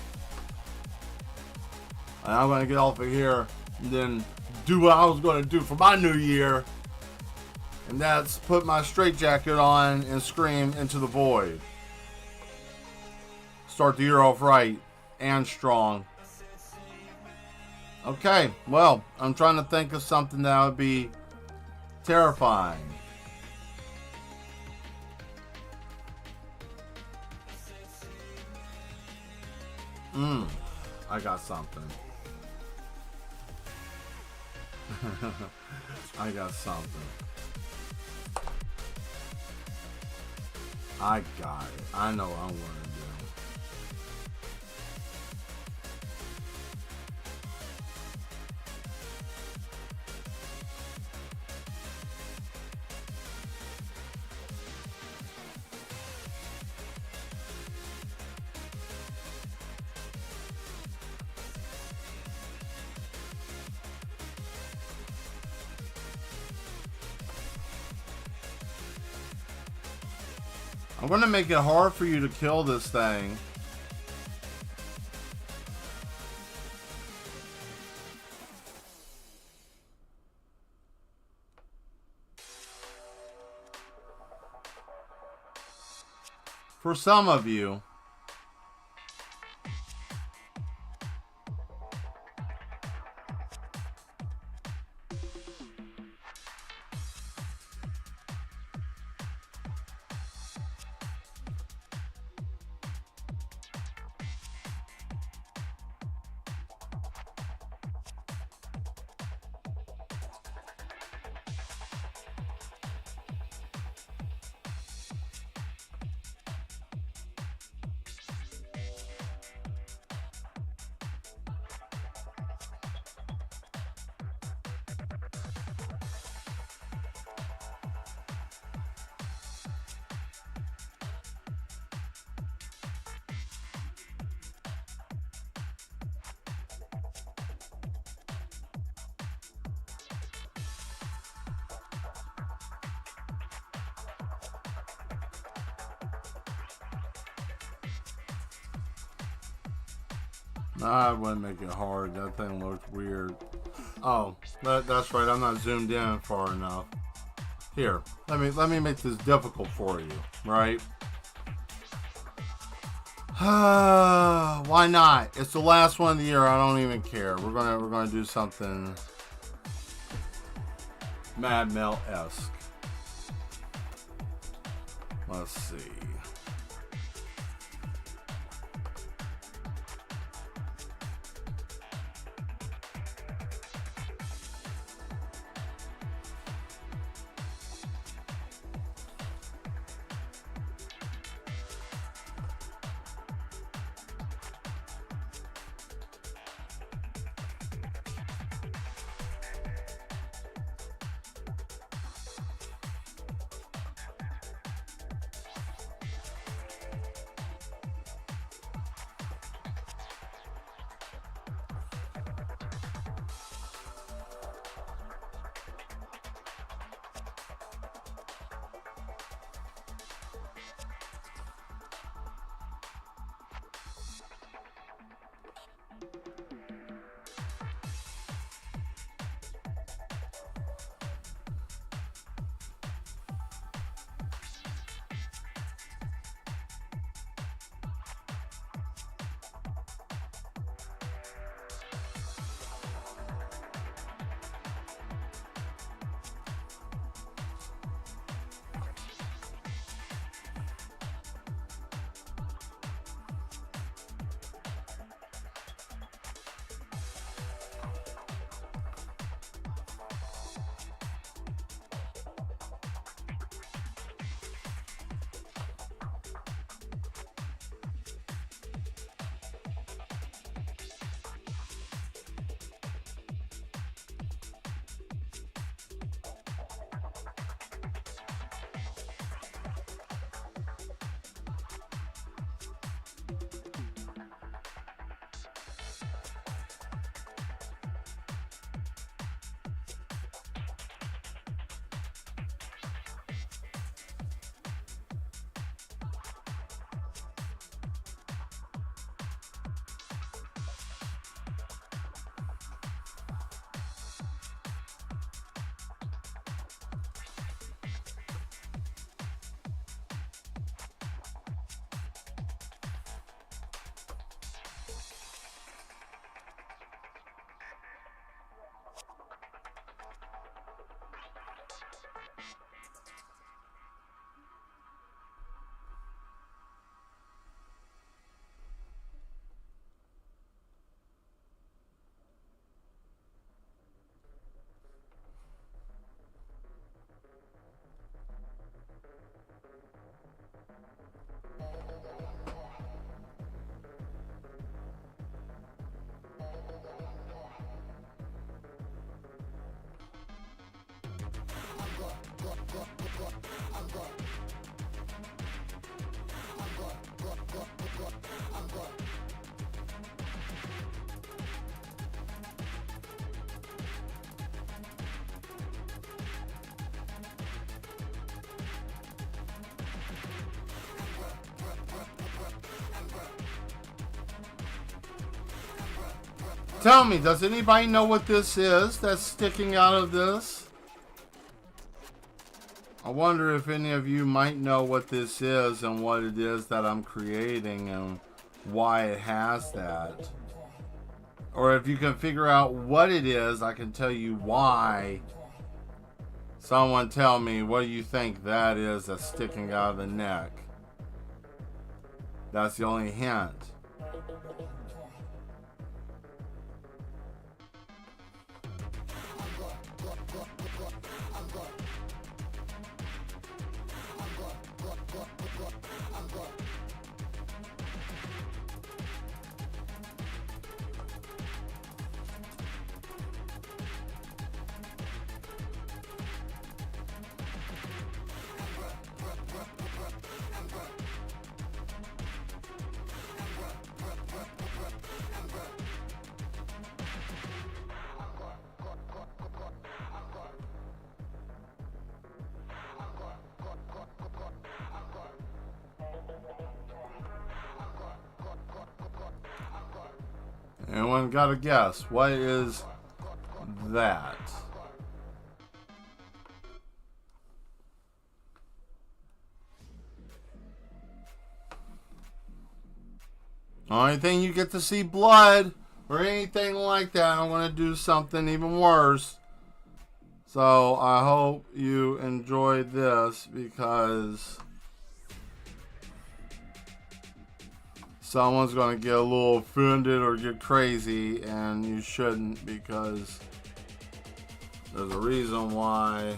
And I'm going to get off of here and then do what I was going to do for my new year. And that's put my straitjacket on and scream into the void. Start the year off right and strong. Okay, well, I'm trying to think of something that would be terrifying. I got something. I got something. I got it. I know what I'm going to do. I'm going to make it hard for you to kill this thing. For some of you. Nah, I wouldn't make it hard. That thing looks weird. Oh, that's right. I'm not zoomed in far enough. Here, let me make this difficult for you, right? Why not? It's the last one of the year. I don't even care. We're gonna do something Mad Mel-esque. Let's see. Tell me, does anybody know what this is that's sticking out of this? I wonder if any of you might know what this is and what it is that I'm creating and why it has that. Or if you can figure out what it is, I can tell you why. Someone tell me, what do you think that is that's sticking out of the neck? That's the only hint. Anyone got a guess? What is that? Only thing you get to see blood or anything like that, I'm going to do something even worse. So I hope you enjoyed this because someone's going to get a little offended or get crazy, and you shouldn't, because there's a reason why.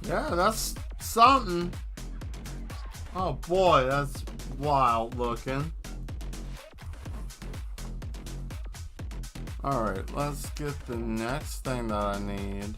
Yeah, that's something. Oh boy, that's wild looking. Alright, let's get the next thing that I need.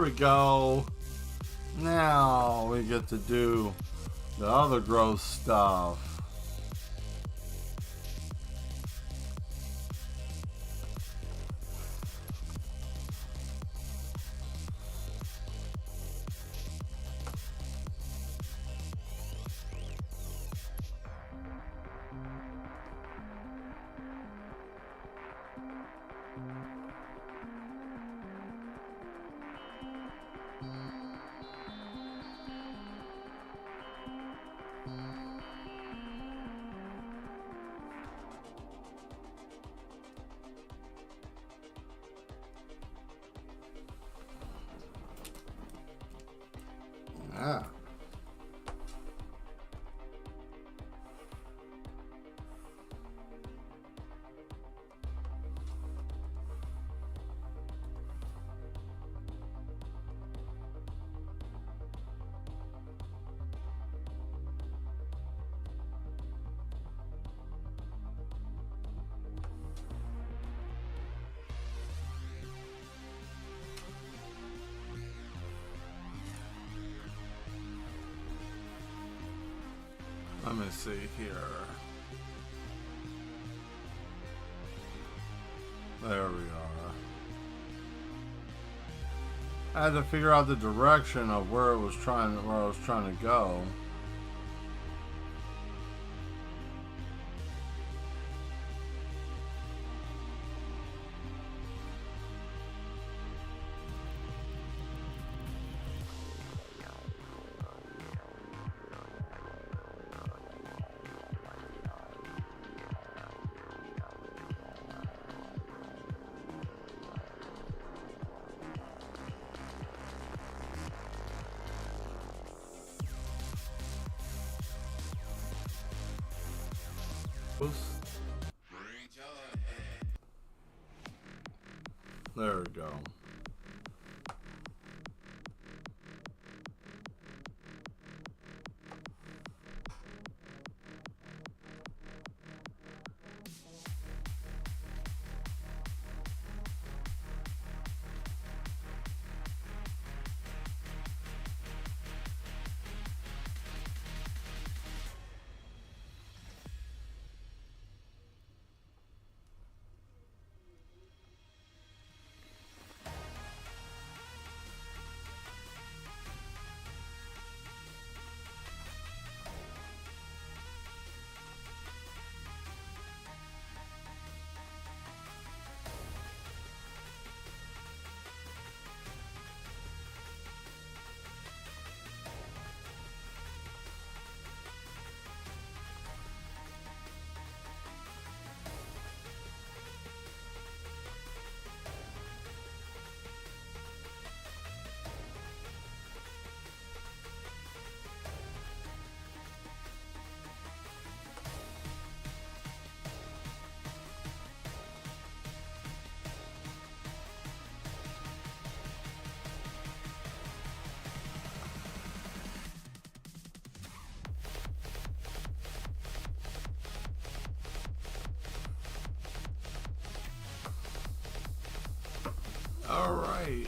we go. Now we get to do the other gross stuff. Yeah. Let me see here. There we are. I had to figure out the direction of where I was trying to go. There we go. All right.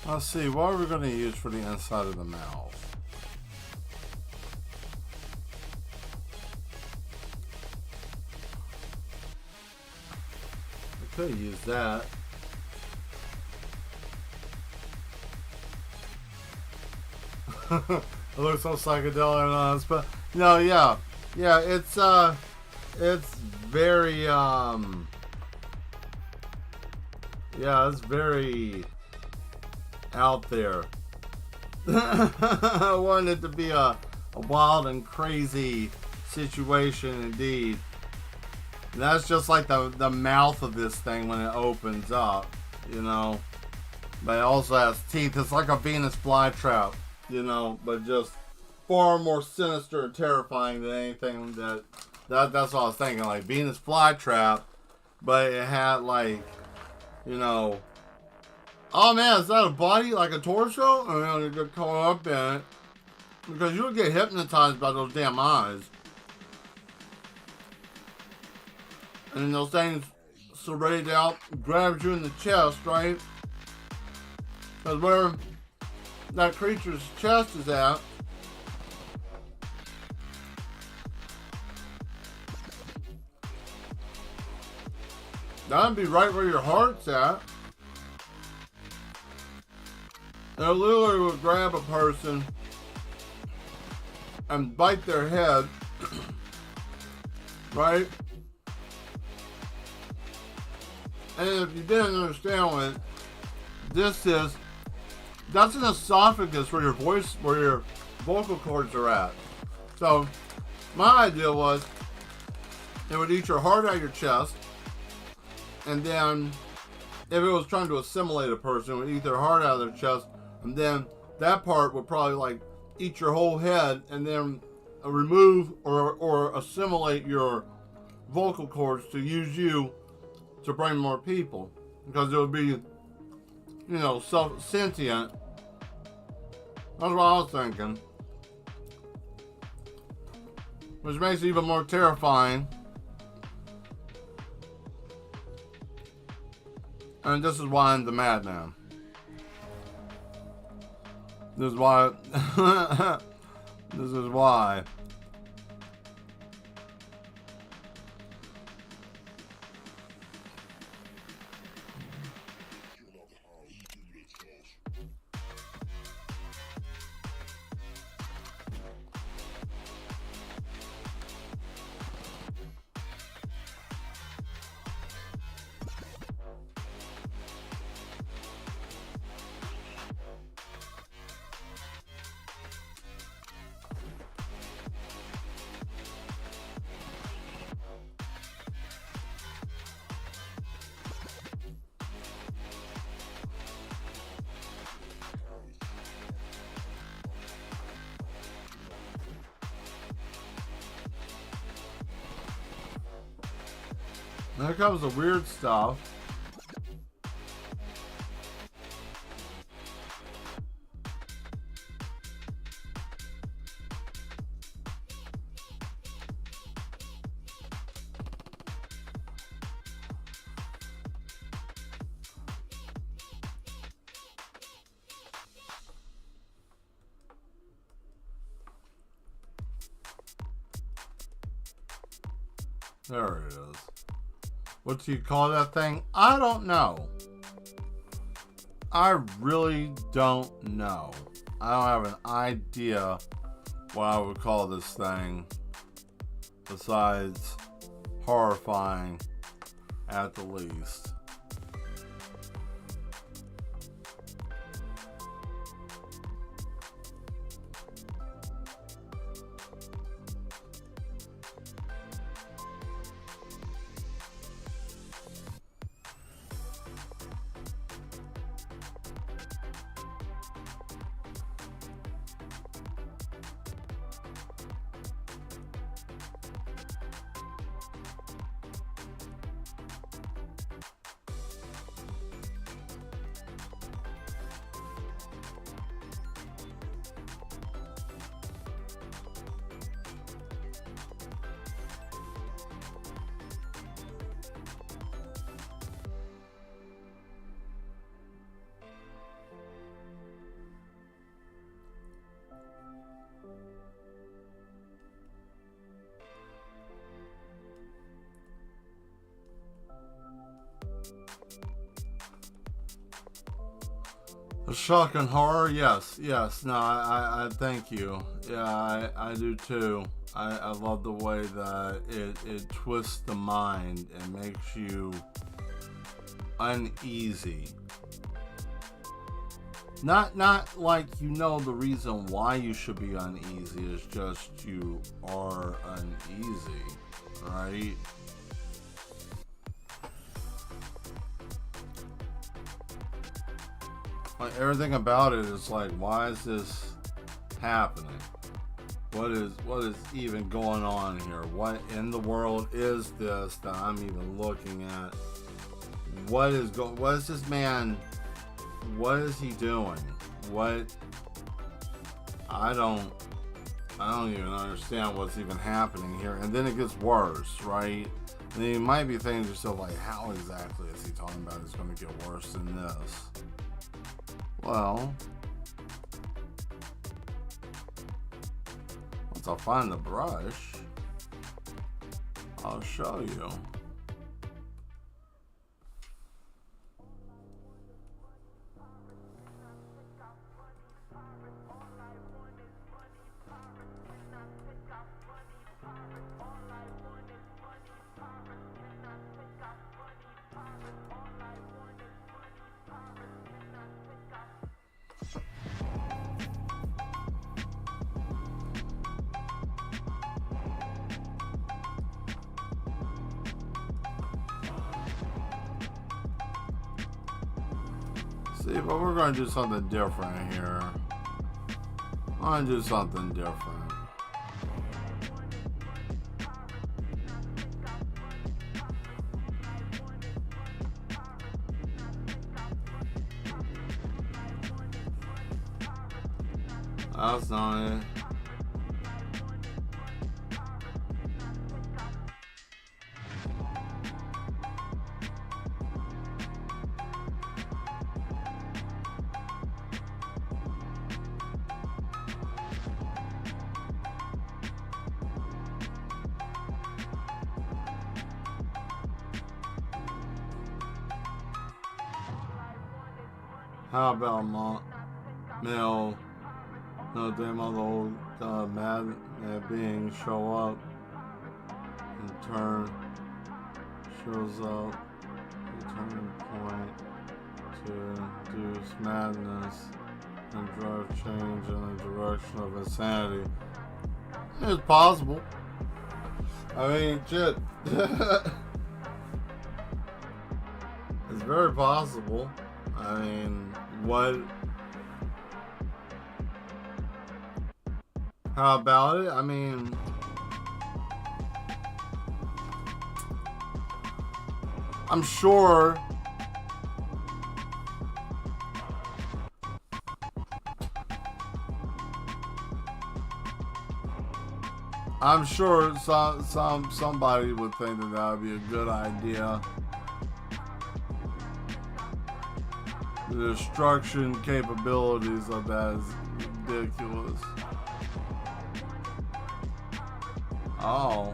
Let's see, what are we going to use for the inside of the mouth? I could use that. It looks so psychedelic on us, but no, yeah, yeah, it's very, yeah, it's very out there. I wanted it to be a wild and crazy situation indeed. And that's just like the mouth of this thing when it opens up, you know. But it also has teeth. It's like a Venus flytrap, you know, but just far more sinister and terrifying than anything that's what I was thinking. Like Venus flytrap, but it had like, you know, oh man, is that a body like a torso? And then you get caught up in it because you'll get hypnotized by those damn eyes. And then those things serrate out, grabs you in the chest, right? Because where that creature's chest is at, that'd be right where your heart's at. And it literally would grab a person and bite their head, right? And if you didn't understand what this is, that's an esophagus where your vocal cords are at. So my idea was it would eat your heart out of your chest, and then if it was trying to assimilate a person, it would eat their heart out of their chest, and then that part would probably like eat your whole head, and then remove or assimilate your vocal cords to use you to bring more people, because it would be, you know, self-sentient. That's what I was thinking. Which makes it even more terrifying. And this is why I'm the madman. This is why. This is why. There comes the weird stuff. There it is. What do you call that thing? I don't know. I really don't know. I don't have an idea what I would call this thing besides horrifying at the least. A shock and horror, yes. No, I thank you. Yeah, I do too. I love the way that it twists the mind and makes you uneasy. Not like you know the reason why you should be uneasy, it's just you are uneasy, right? Like everything about it is like, why is this happening? What is even going on here? What in the world is this that I'm even looking at? What is this man? What is he doing? What? I don't even understand what's even happening here. And then it gets worse, right? And then you might be thinking to yourself, like, how exactly is he talking about it's going to get worse than this? Well, once I find the brush, I'll show you. See, but we're going to do something different here. I'm going to do something different. That's not it. How about male, no damn other old mad being show up and turn, shows up, the turning point to induce madness and drive change in the direction of insanity. It's possible. I mean, shit. It's very possible. I mean, what? How about it? I mean, I'm sure somebody would think that would be a good idea. The destruction capabilities of that is ridiculous. Oh.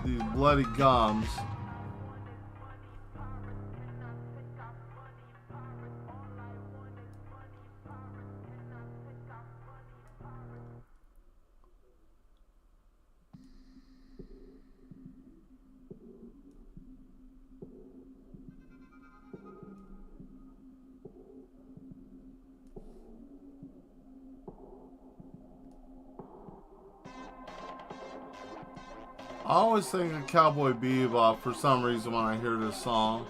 These bloody gums. I always think of Cowboy Bebop for some reason when I hear this song.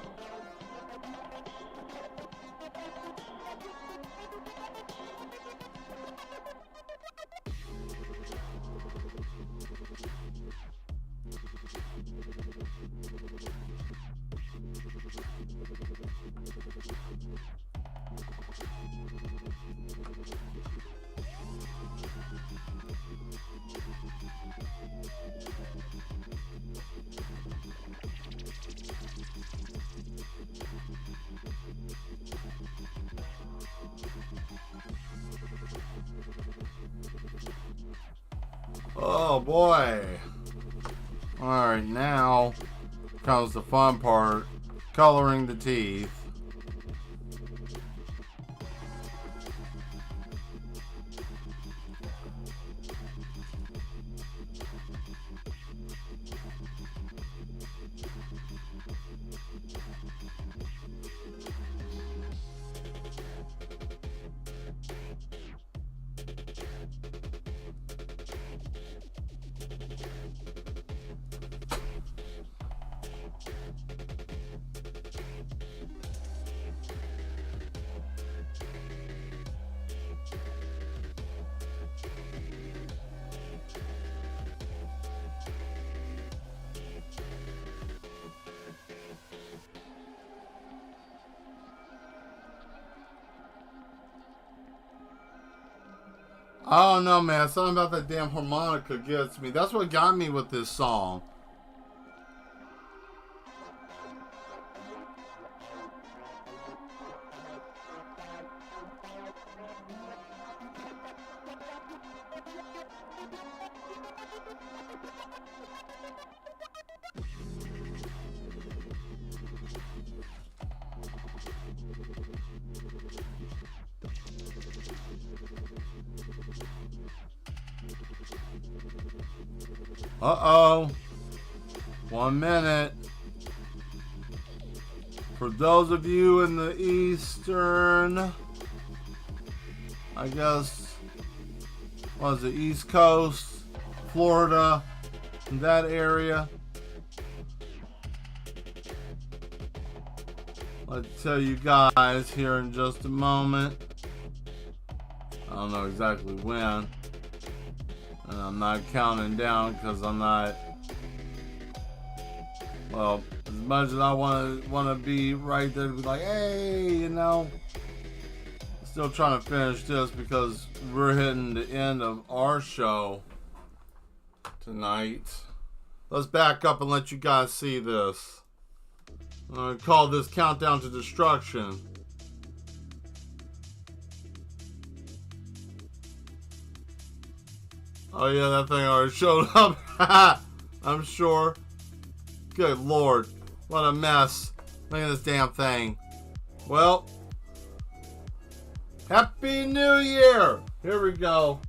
Oh boy. Alright, now comes the fun part. coloring the teeth. I don't know, man. Something about that damn harmonica gets me. That's what got me with this song. Uh-oh. 1 minute. For those of you in the eastern, I guess, what is it, East Coast, Florida, that area. I'll tell you guys here in just a moment. I don't know exactly when. And I'm not counting down because I'm not, well, as much as I want to be right there to be like, hey, you know, still trying to finish this because we're hitting the end of our show tonight. Let's back up and let you guys see this. I'm going to call this Countdown to Destruction. Oh yeah, that thing already showed up. I'm sure. Good Lord. What a mess. Look at this damn thing. Well. Happy New Year. Here we go.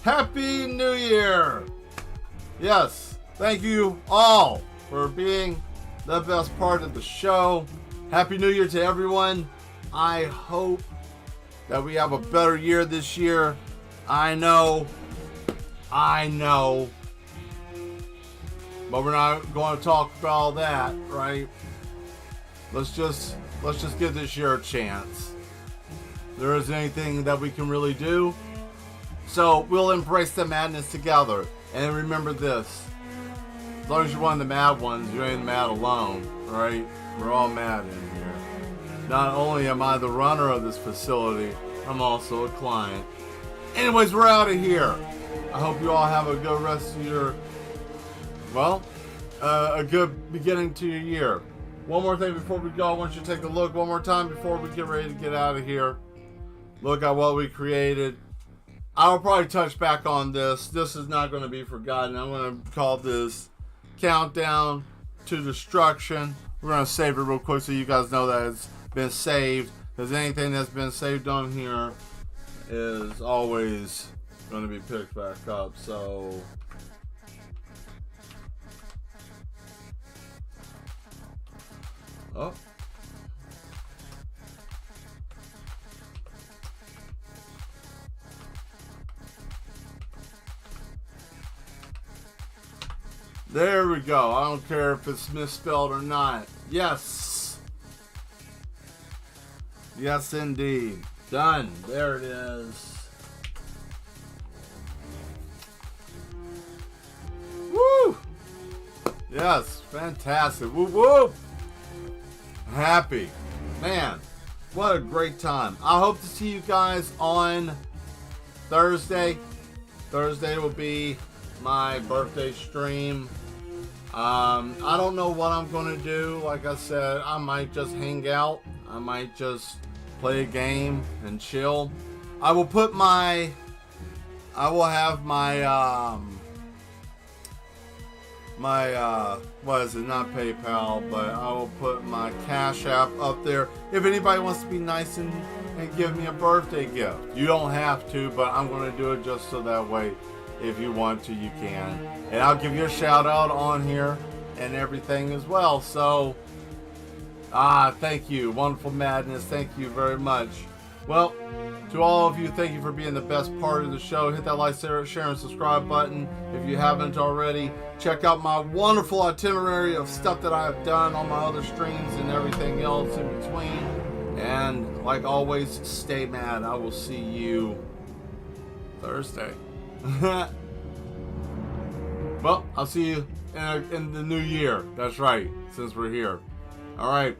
Happy New Year. Yes. Thank you all for being the best part of the show. Happy New Year to everyone. I hope that we have a better year this year. I know. But we're not going to talk about all that, right? Let's just give this year a chance. There isn't anything that we can really do. So we'll embrace the madness together. And remember this. As long as you're one of the mad ones, you ain't mad alone, right? We're all mad in here. Not only am I the runner of this facility, I'm also a client. Anyways, we're out of here. I hope you all have a good rest of your, well, a good beginning to your year. One more thing before we go. I want you to take a look one more time before we get ready to get out of here. Look at what we created. I'll probably touch back on this. This is not going to be forgotten. I'm going to call this Countdown to Destruction. We're going to save it real quick so you guys know that it's been saved. Because anything that's been saved on here is always going to be picked back up. So oh. There we go. I don't care if it's misspelled or not. Yes. Yes, indeed. Done. There it is. Woo! Yes. Fantastic. Woo woo! Happy. Man, what a great time. I hope to see you guys on Thursday. Thursday will be my birthday stream. I don't know what I'm going to do. Like I said, I might just hang out. I might just play a game and chill. I will have my what is it, not PayPal, but I will put my Cash App up there. If anybody wants to be nice and give me a birthday gift. You don't have to, but I'm going to do it just so that way, if you want to, you can. And I'll give you a shout out on here and everything as well. So, thank you. Wonderful Madness. Thank you very much. Well, to all of you, thank you for being the best part of the show. Hit that like, share, and subscribe button if you haven't already. Check out my wonderful itinerary of stuff that I have done on my other streams and everything else in between. And like always, stay mad. I will see you Thursday. Well, I'll see you in the new year. That's right, since we're here. All right.